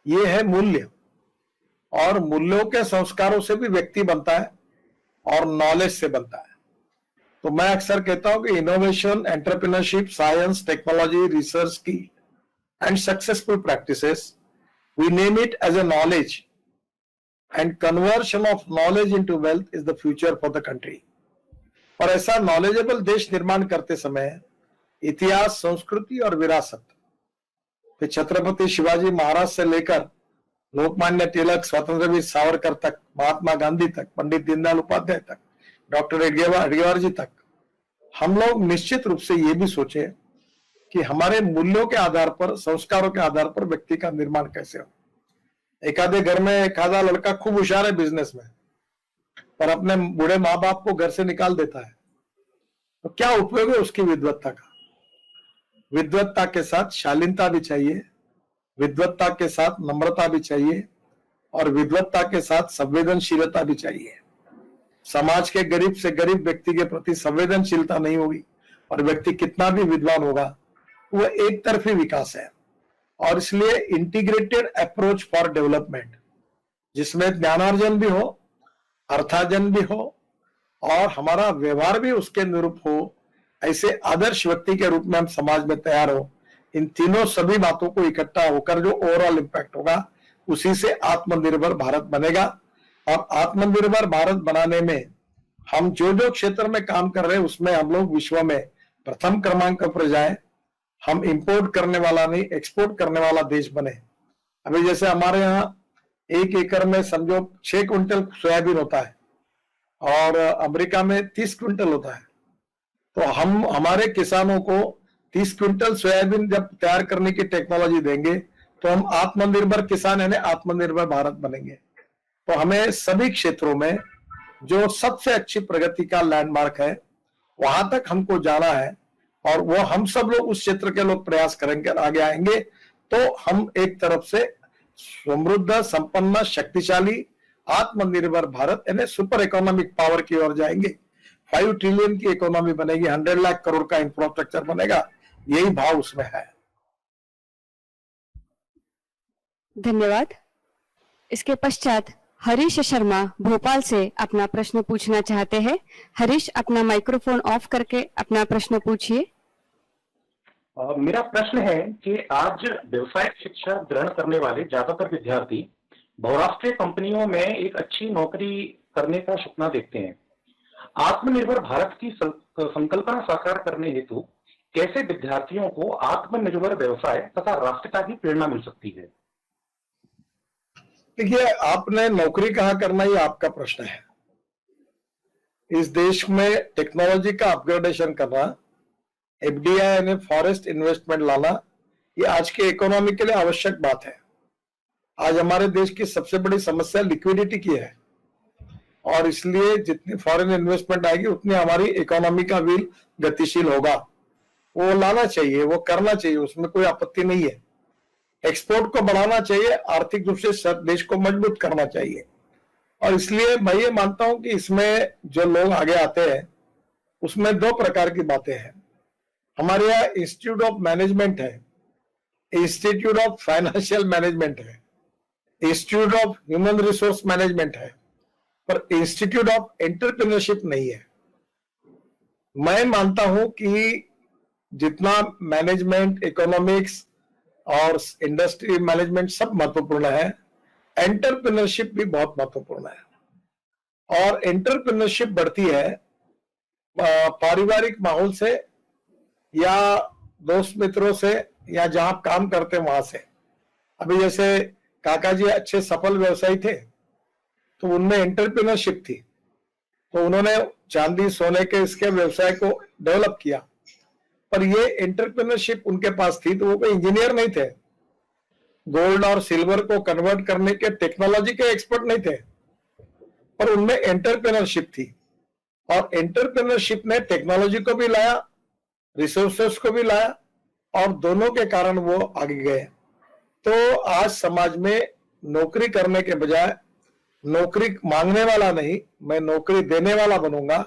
ये है मूल्य। और मूल्यों के संस्कारों से भी व्यक्ति बनता है और नॉलेज से बनता है। तो मैं अक्सर कहता हूं कि innovation, entrepreneurship, science, technology, research की and successful practices, we name it as a knowledge, and conversion of knowledge into wealth is the future for the country. और ऐसा नॉलेजेबल देश निर्माण करते समय इतिहास, संस्कृति और विरासत, फिर छत्रपति शिवाजी महाराज से लेकर लोकमान्य तिलक, स्वतंत्रवीर सावरकर तक, महात्मा गांधी तक, पंडित दीनदयाल उपाध्याय तक, डॉक्टर अडवाणी जी तक, हम लोग निश्चित रूप से ये भी सोचे कि हमारे मूल्यों के आधार पर, संस्कारों के आधार पर व्यक्ति का निर्माण कैसे हो। एक आधे घर में एक आधा लड़का खूब होशियार है बिजनेस में, पर अपने बूढ़े माँ बाप को घर से निकाल देता है, तो क्या उपयोग है उसकी विद्वत्ता का। विद्वत्ता के साथ शालीनता भी चाहिए, विद्वत्ता के साथ नम्रता भी चाहिए, और विद्वत्ता के साथ संवेदनशीलता भी चाहिए। समाज के गरीब से गरीब व्यक्ति के प्रति संवेदनशीलता नहीं होगी और व्यक्ति कितना भी विद्वान होगा, वह एक तरफी विकास है। और इसलिए इंटीग्रेटेड अप्रोच फॉर डेवलपमेंट, जिसमें ज्ञानार्जन भी हो, अर्थार्जन भी हो और हमारा व्यवहार भी उसके अनुरूप हो, ऐसे आदर्श व्यक्ति के रूप में हम समाज में तैयार हो। इन तीनों सभी बातों को इकट्ठा होकर जो ओवरऑल इंपैक्ट होगा, उसी से आत्मनिर्भर भारत बनेगा। और आत्मनिर्भर भारत बनाने में हम जो जो क्षेत्र में काम कर रहे हैं, उसमें हम लोग विश्व में प्रथम क्रमांक पर जाए। हम इंपोर्ट करने वाला नहीं, एक्सपोर्ट करने वाला देश बने। अभी जैसे हमारे यहाँ 1 एकड़ में समझो 6 क्विंटल सोयाबीन होता है और अमेरिका में 30 क्विंटल होता है। तो हम हमारे किसानों को 30 क्विंटल सोयाबीन जब तैयार करने की टेक्नोलॉजी देंगे, तो हम आत्मनिर्भर किसान यानी आत्मनिर्भर भारत बनेंगे। तो हमें सभी क्षेत्रों में जो सबसे अच्छी प्रगति का लैंडमार्क है, वहां तक हमको जाना है। और वो हम सब लोग, उस क्षेत्र के लोग प्रयास करेंगे, आगे आएंगे, तो हम एक तरफ से समृद्ध, संपन्न, शक्तिशाली, आत्मनिर्भर भारत यानी सुपर इकोनॉमिक पावर की ओर जाएंगे। 5 ट्रिलियन की इकोनॉमी बनेगी, 100 लाख करोड़ का इंफ्रास्ट्रक्चर बनेगा, यही भाव उसमें है। धन्यवाद। इसके पश्चात हरीश शर्मा भोपाल से अपना प्रश्न पूछना चाहते हैं। हरीश, अपना माइक्रोफोन ऑफ करके अपना प्रश्न पूछिए। मेरा प्रश्न है कि आज व्यवसायिक शिक्षा ग्रहण करने वाले ज्यादातर विद्यार्थी बहुराष्ट्रीय कंपनियों में एक अच्छी नौकरी करने का सपना देखते हैं। आत्मनिर्भर भारत की संकल्पना साकार करने हेतु कैसे विद्यार्थियों को आत्मनिर्भर व्यवसाय तथा राष्ट्रता की प्रेरणा मिल सकती है? देखिए, आपने नौकरी कहाँ करना, ये आपका प्रश्न है। इस देश में टेक्नोलॉजी का अपग्रेडेशन करना, एफडीआई यानी फॉरेस्ट इन्वेस्टमेंट लाना, ये आज के इकोनॉमी के लिए आवश्यक बात है। आज हमारे देश की सबसे बड़ी समस्या लिक्विडिटी की है, और इसलिए जितनी फॉरेन इन्वेस्टमेंट आएगी उतनी हमारी इकोनॉमी का व्हील गतिशील होगा। वो लाना चाहिए, वो करना चाहिए, उसमें कोई आपत्ति नहीं है। एक्सपोर्ट को बढ़ाना चाहिए, आर्थिक रूप से देश को मजबूत करना चाहिए। और इसलिए मैं ये मानता हूं कि इसमें जो लोग आगे आते हैं, उसमें 2 प्रकार की बातें हैं। हमारे यहाँ इंस्टीट्यूट ऑफ मैनेजमेंट है, इंस्टीट्यूट ऑफ फाइनेंशियल मैनेजमेंट है, institute of human resource management है, पर इंस्टीट्यूट ऑफ एंटरप्रेन्योरशिप नहीं है। मैं मानता हूं कि जितना मैनेजमेंट, इकोनॉमिक्स और इंडस्ट्री मैनेजमेंट सब महत्वपूर्ण है, एंटरप्रेन्योरशिप भी बहुत महत्वपूर्ण है। और एंटरप्रेन्योरशिप बढ़ती है पारिवारिक माहौल से या दोस्त मित्रों से या जहां आप काम करते हैं वहां से। अभी जैसे काका जी अच्छे सफल व्यवसायी थे, तो उनमें एंटरप्रेन्योरशिप थी, तो उन्होंने चांदी सोने के इसके व्यवसाय को डेवलप किया। पर ये एंटरप्रेन्योरशिप उनके पास थी, तो वो कोई इंजीनियर नहीं थे, गोल्ड और सिल्वर को कन्वर्ट करने के टेक्नोलॉजी के एक्सपर्ट नहीं थे, पर उनमें एंटरप्रेन्योरशिप थी। और एंटरप्रेन्योरशिप ने टेक्नोलॉजी को भी लाया, रिसोर्सेस को भी लाया, और दोनों के कारण वो आगे गए। तो आज समाज में नौकरी करने के बजाय नौकरी मांगने वाला नहीं, मैं नौकरी देने वाला बनूंगा,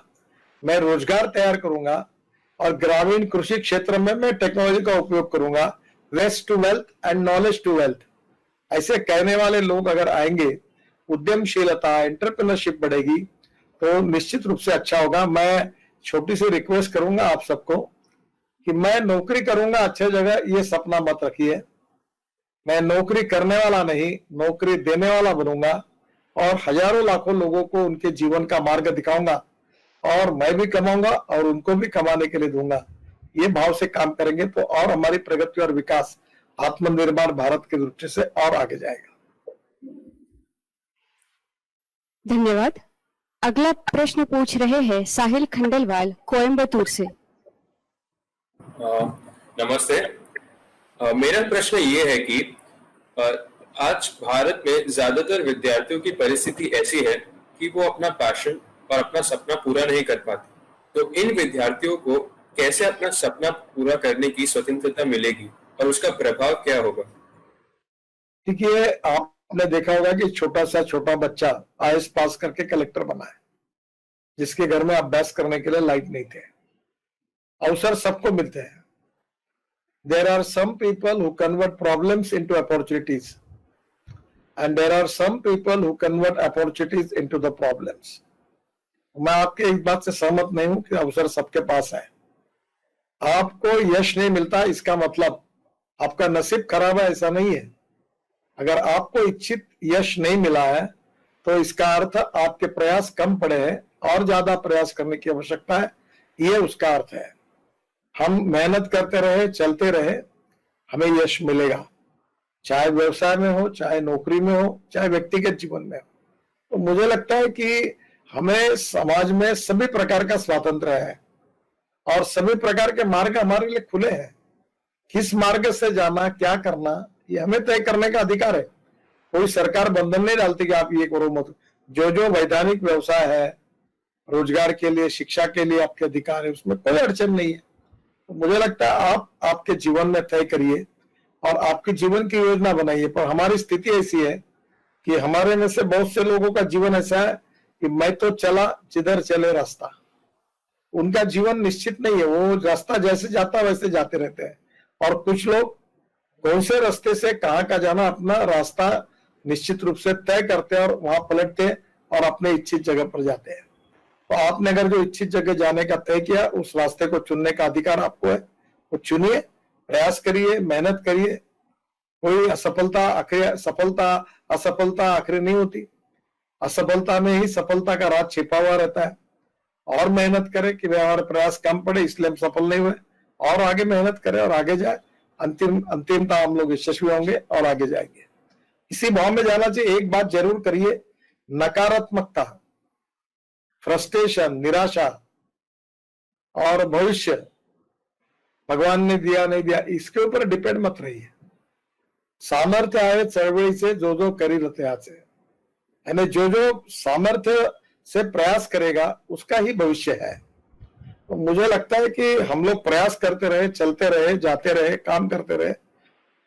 मैं रोजगार तैयार करूंगा, और ग्रामीण कृषि क्षेत्र में मैं टेक्नोलॉजी का उपयोग करूंगा, waste to wealth and knowledge to wealth. ऐसे कहने वाले लोग अगर आएंगे, उद्यमशीलता, एंटरप्रेन्योरशिप बढ़ेगी, तो निश्चित रूप से अच्छा होगा। मैं छोटी सी रिक्वेस्ट करूंगा आप सबको कि मैं नौकरी करूंगा अच्छे जगह, ये सपना मत रखिए। मैं नौकरी करने वाला नहीं, नौकरी देने वाला बनूंगा और हजारों लाखों लोगों को उनके जीवन का मार्ग दिखाऊंगा, और मैं भी कमाऊंगा और उनको भी कमाने के लिए दूंगा। ये भाव से काम करेंगे तो और हमारी प्रगति और विकास आत्मनिर्भर भारत की दृष्टि से और आगे जाएगा। धन्यवाद। अगला प्रश्न पूछ रहे हैं साहिल खंडेलवाल कोयम्बतूर से। नमस्ते। मेरा प्रश्न ये है कि आज भारत में ज्यादातर विद्यार्थियों की परिस्थिति ऐसी है कि वो अपना पैशन और अपना सपना पूरा नहीं कर पाते, तो इन विद्यार्थियों को कैसे अपना सपना पूरा करने की स्वतंत्रता मिलेगी और उसका प्रभाव क्या होगा? देखिए, आपने देखा होगा कि छोटा बच्चा आईएएस पास करके कलेक्टर बना है, जिसके घर में अभ्यास करने के लिए लाइट नहीं थे। अवसर सबको मिलते हैं। There are some people who convert problems into opportunities, and there are some people who convert opportunities into the problems. मैं आपके एक बात से सहमत नहीं हूं कि अवसर सबके पास है। आपको यश नहीं मिलता इसका मतलब आपका नसीब खराब है, ऐसा नहीं है। अगर आपको इच्छित यश नहीं मिला है तो इसका अर्थ आपके प्रयास कम पड़े हैं और ज्यादा प्रयास करने की आवश्यकता है, ये उसका अर्थ है। हम मेहनत करते रहे, चलते रहे, हमें यश मिलेगा, चाहे व्यवसाय में हो, चाहे नौकरी में हो, चाहे व्यक्तिगत जीवन में हो। तो मुझे लगता है कि हमें समाज में सभी प्रकार का स्वातंत्र्य है और सभी प्रकार के मार्ग हमारे लिए खुले हैं। किस मार्ग से जाना, क्या करना, ये हमें तय करने का अधिकार है। कोई सरकार बंधन नहीं डालती कि आप ये करो मत। जो वैधानिक व्यवसाय है, रोजगार के लिए, शिक्षा के लिए आपके अधिकार है, उसमें कोई अड़चन नहीं है। तो मुझे लगता है आप आपके जीवन में तय करिए और आपके जीवन की योजना बनाइए। पर हमारी स्थिति ऐसी है कि हमारे में से बहुत से लोगों का जीवन ऐसा है कि मैं तो चला जिधर चले रास्ता। उनका जीवन निश्चित नहीं है, वो रास्ता जैसे जाता वैसे जाते रहते हैं। और कुछ लोग कौन से रास्ते से कहाँ का जाना, अपना रास्ता निश्चित रूप से तय करते हैं और वहां पलटते हैं और अपने इच्छित जगह पर जाते हैं। तो आपने अगर जो इच्छित जगह जाने का तय किया, उस रास्ते को चुनने का अधिकार आपको है। वो चुनिए, प्रयास करिए, मेहनत करिए। कोई असफलता आखिरी नहीं होती। असफलता में ही सफलता का राज छिपा हुआ रहता है। और मेहनत करें कि वे हमारे प्रयास कम पड़े इसलिए हम सफल नहीं हुए, और आगे मेहनत करें और आगे जाए। अंतिमता हम लोग यशस्वी होंगे और आगे जाएंगे। इसी भाव में जाना चाहिए। एक बात जरूर करिए, नकारात्मकता, फ्रस्ट्रेशन, निराशा और भविष्य भगवान ने दिया नहीं दिया, इसके ऊपर डिपेंड मत रहिए। सामर्थ्य आहे चळवळीचे जो करी रथयाचे, यानी जो सामर्थ्य से प्रयास करेगा उसका ही भविष्य है। तो मुझे लगता है कि हम लोग प्रयास करते रहे, चलते रहे, जाते रहे, काम करते रहे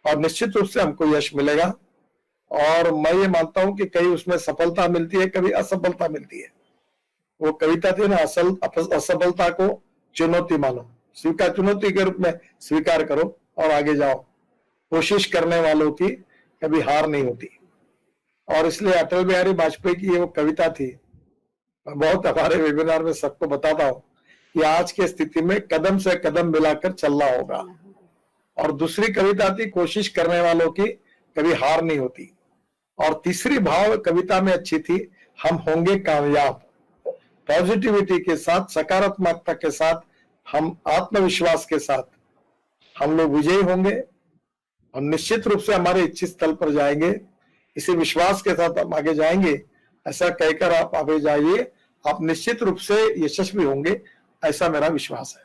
और निश्चित रूप से हमको यश मिलेगा। और मैं ये मानता हूं कि कहीं उसमें सफलता मिलती है, कभी असफलता मिलती है। वो कविता थी ना, असफलता को चुनौती मानो, चुनौती के रूप में स्वीकार करो और आगे जाओ। कोशिश करने वालों की कभी हार नहीं होती। और इसलिए अटल बिहारी वाजपेयी की ये वो कविता थी, मैं बहुत हमारे वेबिनार में सबको बताता हूँ कि आज की स्थिति में कदम से कदम मिलाकर चलना होगा। और दूसरी कविता थी, कोशिश करने वालों की कभी हार नहीं होती। और तीसरी भाव कविता में अच्छी थी, हम होंगे कामयाब। पॉजिटिविटी के साथ, सकारात्मकता के साथ, हम आत्मविश्वास के साथ हम लोग विजयी होंगे और निश्चित रूप से हमारे इच्छित स्थल पर जाएंगे। इसी विश्वास के साथ हम आगे जाएंगे। ऐसा कहकर आप आगे जाइए, आप निश्चित रूप से यशस्वी होंगे, ऐसा मेरा विश्वास है।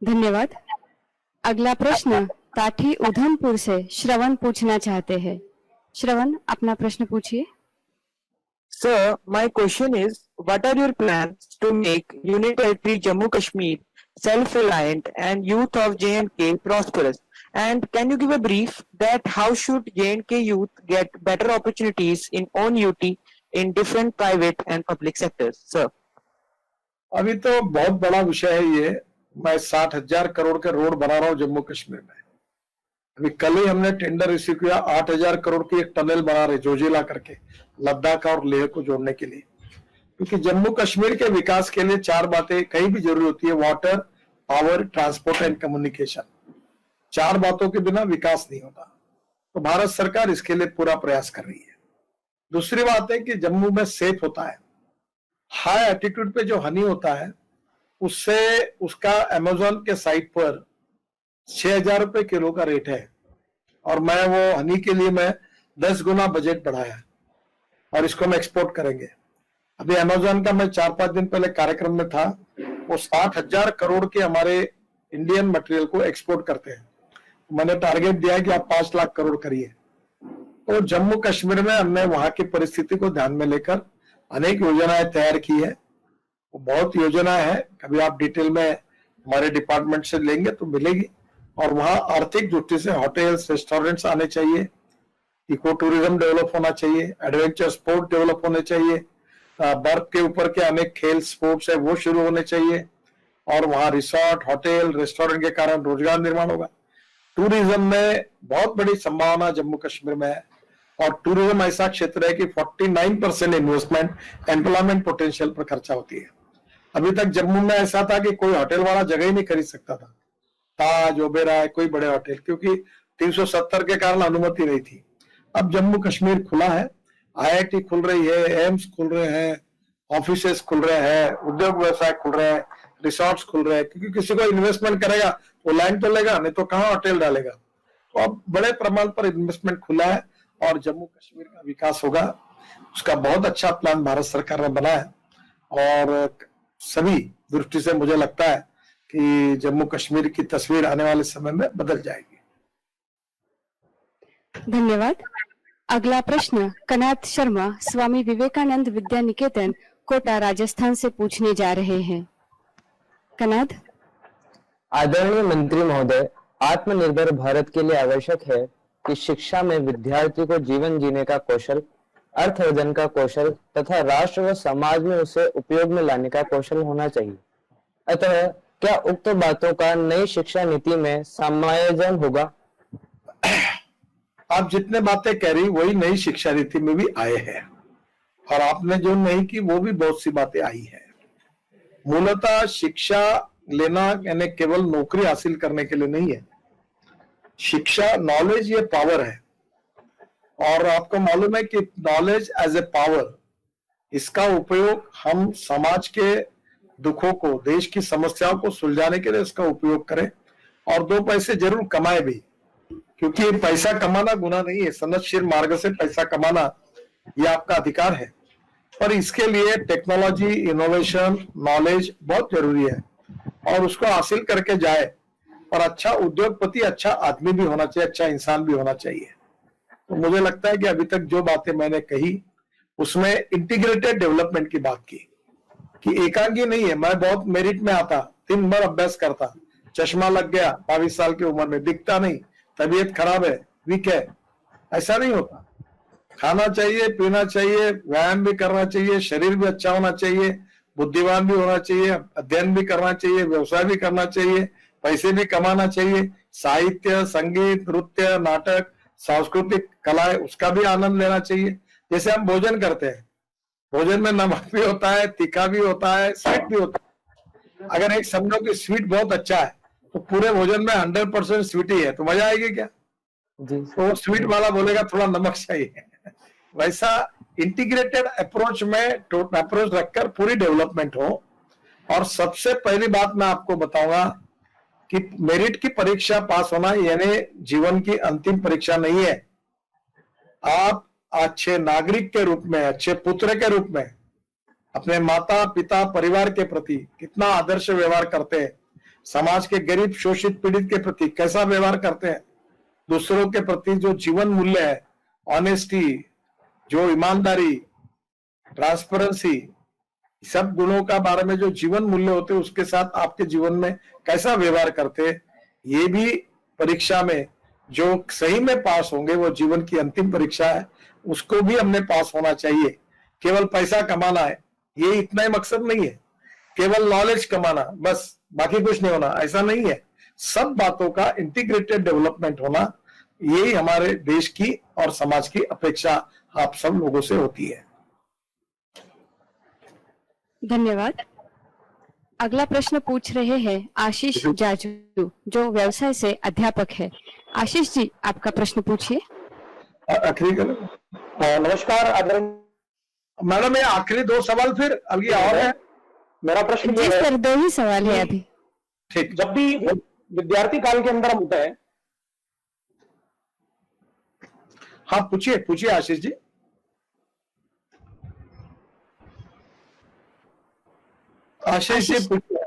धन्यवाद। अगला प्रश्न काठी उधमपुर से श्रवण पूछना चाहते हैं। श्रवण, अपना प्रश्न पूछिए। Sir, my question is, what are your plans to make Union Territory Jammu Kashmir self-reliant and youth of J&K prosperous? And can you give a brief that how should J&K youth get better opportunities in own UT in different private and public sectors, sir? अभी तो बहुत बड़ा विषय है ये। मैं 60,000 करोड़ के road बना रहा हूँ जम्मू कश्मीर में। अभी कल ही हमने टेंडर रिसीव किया, 8,000 करोड़ की एक टनल बना रहे जोजिला करके, लद्दाख और लेह को जोड़ने के लिए। क्योंकि जम्मू कश्मीर के विकास के लिए 4 बातें कहीं भी जरूरी होती है: water, power, transport and communication. 4 बातों के बिना विकास नहीं होता। तो भारत सरकार इसके लिए पूरा प्रयास कर रही है। दूसरी बात है कि जम्मू में सेफ होता है। हाई एल्टीट्यूड पे जो हनी होता है उससे उसका अमेजोन के साइट पर 6,000 रुपए किलो का रेट है, और मैं वो हनी के लिए मैं 10 गुना बजट बढ़ाया और इसको हम एक्सपोर्ट करेंगे। अभी अमेजोन का मैं 4-5 दिन पहले कार्यक्रम में था। वो 60,000 करोड़ के हमारे इंडियन मटेरियल को एक्सपोर्ट करते हैं। मैंने टारगेट दिया कि आप 5 लाख करोड़ करिए। तो जम्मू कश्मीर में हमने वहां की परिस्थिति को ध्यान में लेकर अनेक योजनाएं तैयार की है। वो बहुत योजनाएं हैं, कभी आप डिटेल में हमारे डिपार्टमेंट से लेंगे तो मिलेगी। और वहां आर्थिक दृष्टि से होटल्स, रेस्टोरेंट्स आने चाहिए, इको टूरिज्म डेवलप होना चाहिए, एडवेंचर स्पोर्ट डेवलप होने चाहिए, बर्फ के ऊपर के अनेक खेल स्पोर्ट्स है वो शुरू होने चाहिए, और वहां रिसोर्ट, होटल, रेस्टोरेंट के कारण रोजगार निर्माण होगा। टूरिज्म में बहुत बड़ी संभावना जम्मू कश्मीर में है, और टूरिज्म ऐसा क्षेत्र है कि 49% इन्वेस्टमेंट एम्प्लॉयमेंट पोटेंशियल पर खर्चा होती है। अभी तक जम्मू में ऐसा था कि कोई होटल वाला जगह ही नहीं खरीद सकता था, ताज, ओबेरॉय, कोई बड़े होटल, क्योंकि 370 के कारण अनुमति नहीं थी। अब जम्मू कश्मीर खुला है, IIT खुल रही है, एम्स खुल रहे हैं, ऑफिसेस खुल रहे हैं, उद्योग व्यवसाय खुल रहे हैं, रिसोर्ट्स खुल रहे हैं। क्योंकि किसी को इन्वेस्टमेंट करेगा वो लैंड तो लेगा, नहीं तो कहाँ होटल डालेगा। तो अब बड़े प्रमाण पर इन्वेस्टमेंट खुला है और जम्मू कश्मीर का विकास होगा। उसका बहुत अच्छा प्लान भारत सरकार ने बनाया है, और सभी दृष्टि से मुझे लगता है कि जम्मू कश्मीर की तस्वीर आने वाले समय में बदल जाएगी। धन्यवाद। अगला प्रश्न कनाथ शर्मा स्वामी विवेकानंद विद्या निकेतन, कोटा, राजस्थान से पूछने जा रहे हैं। कनाथ। आदरणीय मंत्री महोदय, आत्मनिर्भर भारत के लिए आवश्यक है कि शिक्षा में विद्यार्थी को जीवन जीने का कौशल, अर्थवर्धन का कौशल तथा राष्ट्र व समाज में उसे उपयोग में लाने का कौशल होना चाहिए। अतः क्या उक्त बातों का नई शिक्षा नीति में समायोजन होगा? आप जितने बातें कह रही वही नई शिक्षा नीति में भी आए हैं, और आपने जो नहीं की वो भी बहुत सी बातें आई है। मूलतः शिक्षा लेना यानी केवल नौकरी हासिल करने के लिए नहीं है। शिक्षा, नॉलेज ये पावर है, और आपको मालूम है कि नॉलेज एज ए पावर, इसका उपयोग हम समाज के दुखों को, देश की समस्याओं को सुलझाने के लिए इसका उपयोग करें, और 2 पैसे जरूर कमाए भी, क्योंकि पैसा कमाना गुनाह नहीं है। सनदशील मार्ग से पैसा कमाना ये आपका अधिकार है, पर इसके लिए टेक्नोलॉजी, इनोवेशन, नॉलेज बहुत जरूरी है, और उसको हासिल करके जाए। और अच्छा उद्योगपति, अच्छा आदमी भी होना चाहिए, अच्छा इंसान भी होना चाहिए। तो मुझे लगता है कि अभी तक जो बातें मैंने कही उसमें इंटीग्रेटेड डेवलपमेंट की बात की, कि एकांगी नहीं है। मैं बहुत मेरिट में आता, 3 बार अभ्यास करता, चश्मा लग गया 22 साल की उम्र में, दिखता नहीं, तबीयत खराब है, वीक है, ऐसा नहीं होता। खाना चाहिए, पीना चाहिए, व्यायाम भी करना चाहिए, शरीर भी अच्छा होना चाहिए, बुद्धिमान भी होना चाहिए, अध्ययन भी करना चाहिए, व्यवसाय भी करना चाहिए, पैसे भी कमाना चाहिए, साहित्य, संगीत, नृत्य, नाटक, सांस्कृतिक कलाएं, उसका भी आनंद लेना चाहिए। जैसे हम भोजन करते हैं, भोजन में नमक भी होता है, तीखा भी होता है, स्वीट भी होता है। अगर एक समझो कि स्वीट बहुत अच्छा है तो पूरे भोजन में 100% स्वीट ही है, तो मजा आएगी क्या? तो स्वीट वाला बोलेगा थोड़ा नमक चाहिए। वैसा इंटीग्रेटेड अप्रोच में अप्रोच रखकर पूरी डेवलपमेंट हो। और सबसे पहली बात मैं आपको बताऊंगा कि मेरिट की परीक्षा पास होना यानी जीवन की अंतिम परीक्षा नहीं है। आप अच्छे नागरिक के रूप में, अच्छे पुत्र के रूप में अपने माता पिता परिवार के प्रति कितना आदर्श व्यवहार करते हैं, समाज के गरीब शोषित पीड़ित के प्रति कैसा व्यवहार करते हैं, दूसरों के प्रति जो जीवन मूल्य है, ऑनेस्टी, जो ईमानदारी, ट्रांसपेरेंसी, सब गुणों का बारे में जो जीवन मूल्य होते हैं उसके साथ आपके जीवन में कैसा व्यवहार करते हैं, ये भी परीक्षा में जो सही में पास होंगे, वो जीवन की अंतिम परीक्षा है, उसको भी हमने पास होना चाहिए। केवल पैसा कमाना है ये इतना ही मकसद नहीं है। केवल नॉलेज कमाना बस, बाकी कुछ नहीं होना, ऐसा नहीं है। सब बातों का इंटीग्रेटेड डेवलपमेंट होना, यही हमारे देश की और समाज की अपेक्षा आप सब लोगों से होती है। धन्यवाद। अगला प्रश्न पूछ रहे हैं आशीष जाजू, जो व्यवसाय से अध्यापक है। आशीष जी, आपका प्रश्न पूछिए। आखिरी नमस्कार मैडम, ये आखिरी 2 सवाल, फिर अभी और है। मेरा प्रश्न जी ये है, सर, 2 ही सवाल है अभी। ठीक। जब भी विद्यार्थी काल के अंदर हम होते हैं, हाँ पूछिए पूछिए आशीष जी। आशीष जी पूछिए।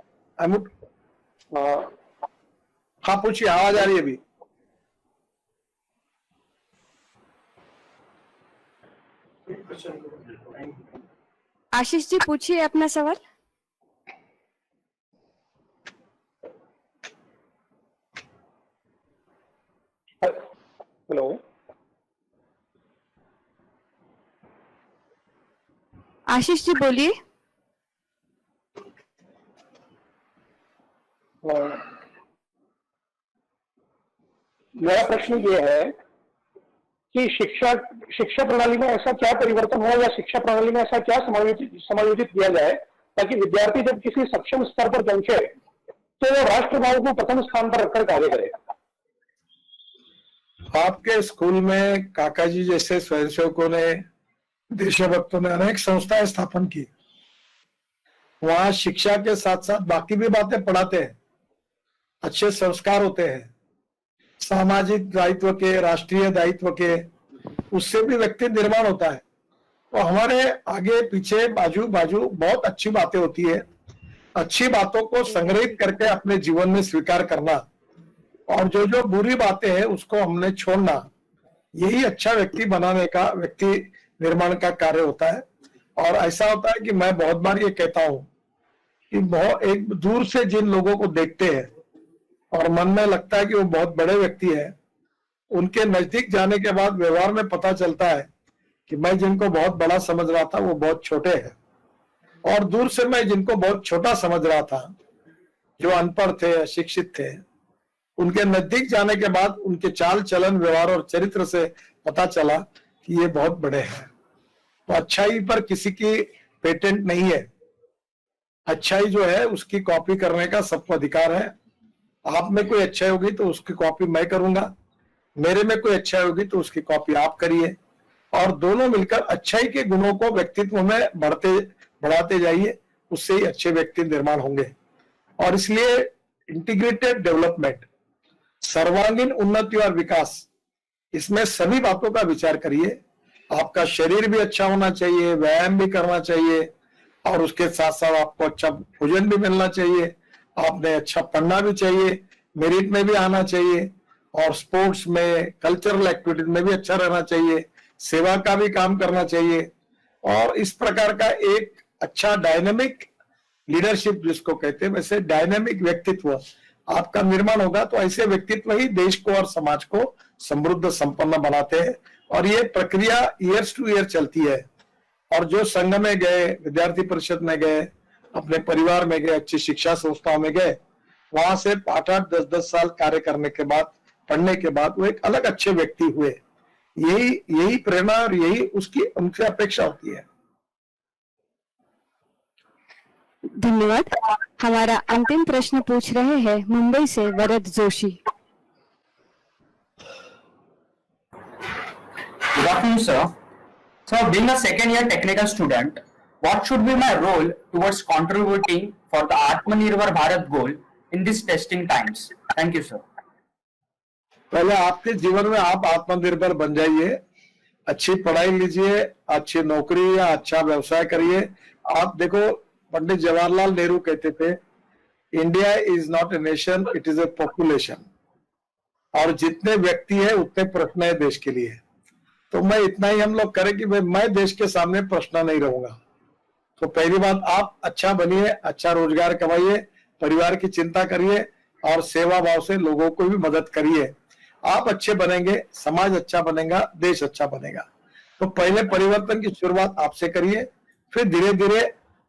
हाँ पूछिए, आवाज आ रही है अभी। आशीष जी पूछिए अपना सवाल। हेलो, आशीष जी बोलिए। मेरा प्रश्न ये है कि शिक्षा प्रणाली में ऐसा क्या परिवर्तन हो, या शिक्षा प्रणाली में ऐसा क्या समायोजित किया जाए ताकि विद्यार्थी जब किसी सक्षम स्तर पर पहुंचे तो वो राष्ट्रभाव को प्रथम स्थान पर रखकर कार्य करे। आपके स्कूल में काका जी जैसे स्वयंसेवकों ने, देशभक्तों ने अनेक संस्थाएं स्थापन की। वहां शिक्षा के साथ साथ बाकी भी बातें पढ़ाते हैं, अच्छे संस्कार होते हैं, सामाजिक दायित्व के, राष्ट्रीय दायित्व के, उससे भी व्यक्ति निर्माण होता है। तो हमारे आगे पीछे बाजू बाजू बहुत अच्छी बातें होती है। अच्छी बातों को संग्रहित करके अपने जीवन में स्वीकार करना, और जो जो बुरी बातें हैं उसको हमने छोड़ना, यही अच्छा व्यक्ति बनाने का, व्यक्ति निर्माण का कार्य होता है। और ऐसा होता है कि मैं बहुत बार ये कहता हूं कि बहुत एक दूर से जिन लोगों को देखते हैं और मन में लगता है कि वो बहुत बड़े व्यक्ति है, उनके नजदीक जाने के बाद व्यवहार में पता चलता है कि मैं जिनको बहुत बड़ा समझ रहा था वो बहुत छोटे हैं, और दूर से मैं जिनको बहुत छोटा समझ रहा था, जो अनपढ़ थे, अशिक्षित थे, उनके नजदीक जाने के बाद उनके चाल चलन, व्यवहार और चरित्र से पता चला कि ये बहुत बड़े हैं। तो अच्छाई पर किसी की पेटेंट नहीं है। अच्छाई जो है उसकी कॉपी करने का सबको अधिकार है। आप में कोई अच्छाई होगी तो उसकी कॉपी मैं करूंगा, मेरे में कोई अच्छाई होगी तो उसकी कॉपी आप करिए, और दोनों मिलकर अच्छाई के गुणों को व्यक्तित्व में बढ़ाते जाइए, उससे ही अच्छे व्यक्ति निर्माण होंगे। और इसलिए इंटीग्रेटेड डेवलपमेंट, सर्वांगीण उन्नति और विकास, इसमें सभी बातों का विचार करिए। आपका शरीर भी अच्छा होना चाहिए, व्यायाम भी करना चाहिए, और उसके साथ साथ आपको अच्छा भोजन भी मिलना चाहिए, आपने अच्छा पढ़ना भी चाहिए, मेरिट में भी आना चाहिए, और स्पोर्ट्स में, कल्चरल एक्टिविटीज में भी अच्छा रहना चाहिए, सेवा का भी काम करना चाहिए। और इस प्रकार का एक अच्छा डायनेमिक लीडरशिप जिसको कहते हैं, वैसे डायनेमिक व्यक्तित्व आपका निर्माण होगा। तो ऐसे व्यक्तित्व ही देश को और समाज को समृद्ध संपन्न बनाते हैं। और ये प्रक्रिया ईयर्स टू ईयर चलती है। और जो संघ में गए, विद्यार्थी परिषद में गए, अपने परिवार में गए, अच्छी शिक्षा संस्थाओं में गए, वहां से 8-8, 10-10 साल कार्य करने के बाद, पढ़ने के बाद वो एक अलग अच्छे व्यक्ति हुए। यही प्रेरणा और यही उसकी उनसे अपेक्षा होती है। धन्यवाद। हमारा अंतिम प्रश्न पूछ रहे हैं मुंबई से वरद Joshi. Good afternoon, sir. So, being a second-year technical student, what should be my role towards contributing for the Atmanirbhar Bharat goal in these testing times? Thank you, sir. पहले आपके जीवन में आप आत्मनिर्भर बन जाइए, अच्छी पढ़ाई लीजिए, अच्छी नौकरी या अच्छा व्यवसाय करिए। आप देखो, पंडित जवाहरलाल नेहरू कहते थे, India is not a nation, it is a population. और जितने व्यक्ति है उतने प्रश्न है देश के लिए। तो मैं इतना ही हम लोग करें कि भाई मैं देश के सामने प्रश्न नहीं रहूंगा। तो पहली बात, आप अच्छा बनिए, अच्छा रोजगार कमाइए, परिवार की चिंता करिए, और सेवा भाव से लोगों को भी मदद करिए। आप अच्छे बनेंगे, समाज अच्छा बनेगा, देश अच्छा बनेगा। तो पहले परिवर्तन की शुरुआत आपसे करिए, फिर धीरे धीरे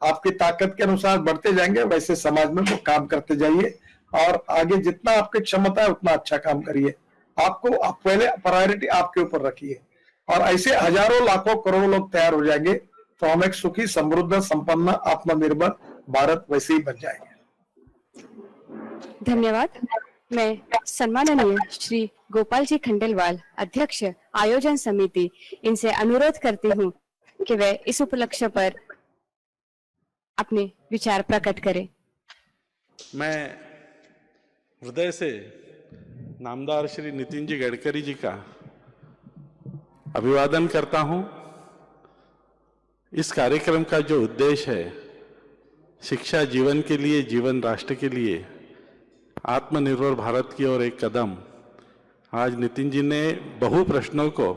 आपकी ताकत के अनुसार बढ़ते जाएंगे, वैसे समाज में वो काम करते जाइए और आगे जितना आपकी क्षमता है उतना अच्छा काम करिए। आपको आप पहले प्रायोरिटी आपके ऊपर रखिए और ऐसे हजारों लाखों करोड़ों लोग तैयार हो जाएंगे तो हम एक सुखी, समृद्ध, संपन्न, आत्मनिर्भर भारत वैसे ही बन जाएंगे। धन्यवाद। मैं सम्माननीय श्री गोपाल जी खंडेलवाल, अध्यक्ष आयोजन समिति, इनसे अनुरोध करती हूँ कि वे इस उपलक्ष्य पर अपने विचार प्रकट करें। मैं हृदय से नामदार श्री नितिन जी गडकरी जी का अभिवादन करता हूं। इस कार्यक्रम का जो उद्देश्य है, शिक्षा जीवन के लिए, जीवन राष्ट्र के लिए, आत्मनिर्भर भारत की ओर एक कदम, आज नितिन जी ने बहु प्रश्नों को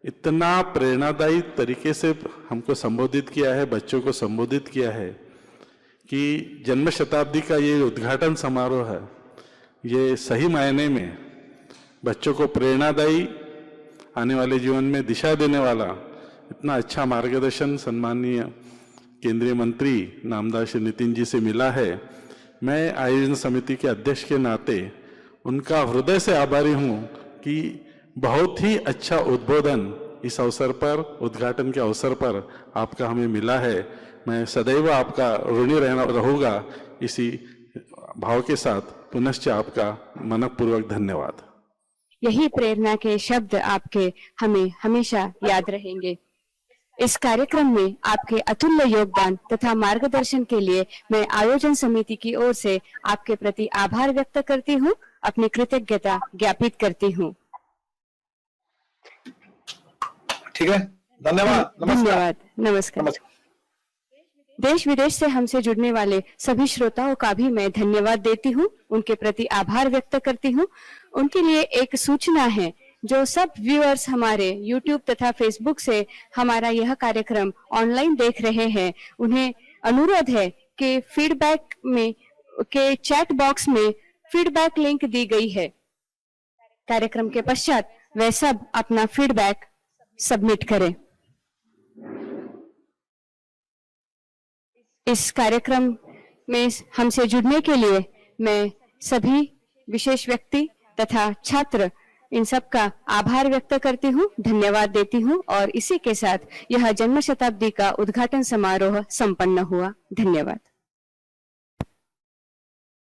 इतना प्रेरणादायी तरीके से हमको संबोधित किया है, बच्चों को संबोधित किया है कि जन्म शताब्दी का ये उद्घाटन समारोह है, ये सही मायने में बच्चों को प्रेरणादायी, आने वाले जीवन में दिशा देने वाला इतना अच्छा मार्गदर्शन सन्माननीय केंद्रीय मंत्री नामदार श्री नितिन जी से मिला है। मैं आयोजन समिति के अध्यक्ष के नाते उनका हृदय से आभारी हूँ कि बहुत ही अच्छा उद्बोधन इस अवसर पर, उद्घाटन के अवसर पर आपका हमें मिला है। मैं सदैव आपका ऋणी रहूंगा। इसी भाव के साथ पुनश्च आपका मनपूर्वक धन्यवाद। यही प्रेरणा के शब्द आपके हमें हमेशा याद रहेंगे। इस कार्यक्रम में आपके अतुल्य योगदान तथा मार्गदर्शन के लिए मैं आयोजन समिति की ओर से आपके प्रति आभार व्यक्त करती हूँ, अपनी कृतज्ञता ज्ञापित करती हूँ। ठीक है, धन्यवाद। धन्यवाद। नमस्कार। देश विदेश से हमसे जुड़ने वाले सभी श्रोताओं का भी मैं धन्यवाद देती हूँ, उनके प्रति आभार व्यक्त करती हूँ। उनके लिए एक सूचना है, जो सब व्यूअर्स हमारे YouTube तथा Facebook से हमारा यह कार्यक्रम ऑनलाइन देख रहे हैं, उन्हें अनुरोध है कि फीडबैक में के चैट बॉक्स में फीडबैक लिंक दी गई है। कार्यक्रम के पश्चात वे सब अपना फीडबैक सबमिट करें। इस कार्यक्रम में हमसे जुड़ने के लिए मैं सभी विशेष व्यक्ति तथा छात्र, इन सब का आभार व्यक्त करती हूँ, धन्यवाद देती हूँ और इसी के साथ यह जन्म शताब्दी का उद्घाटन समारोह संपन्न हुआ। धन्यवाद।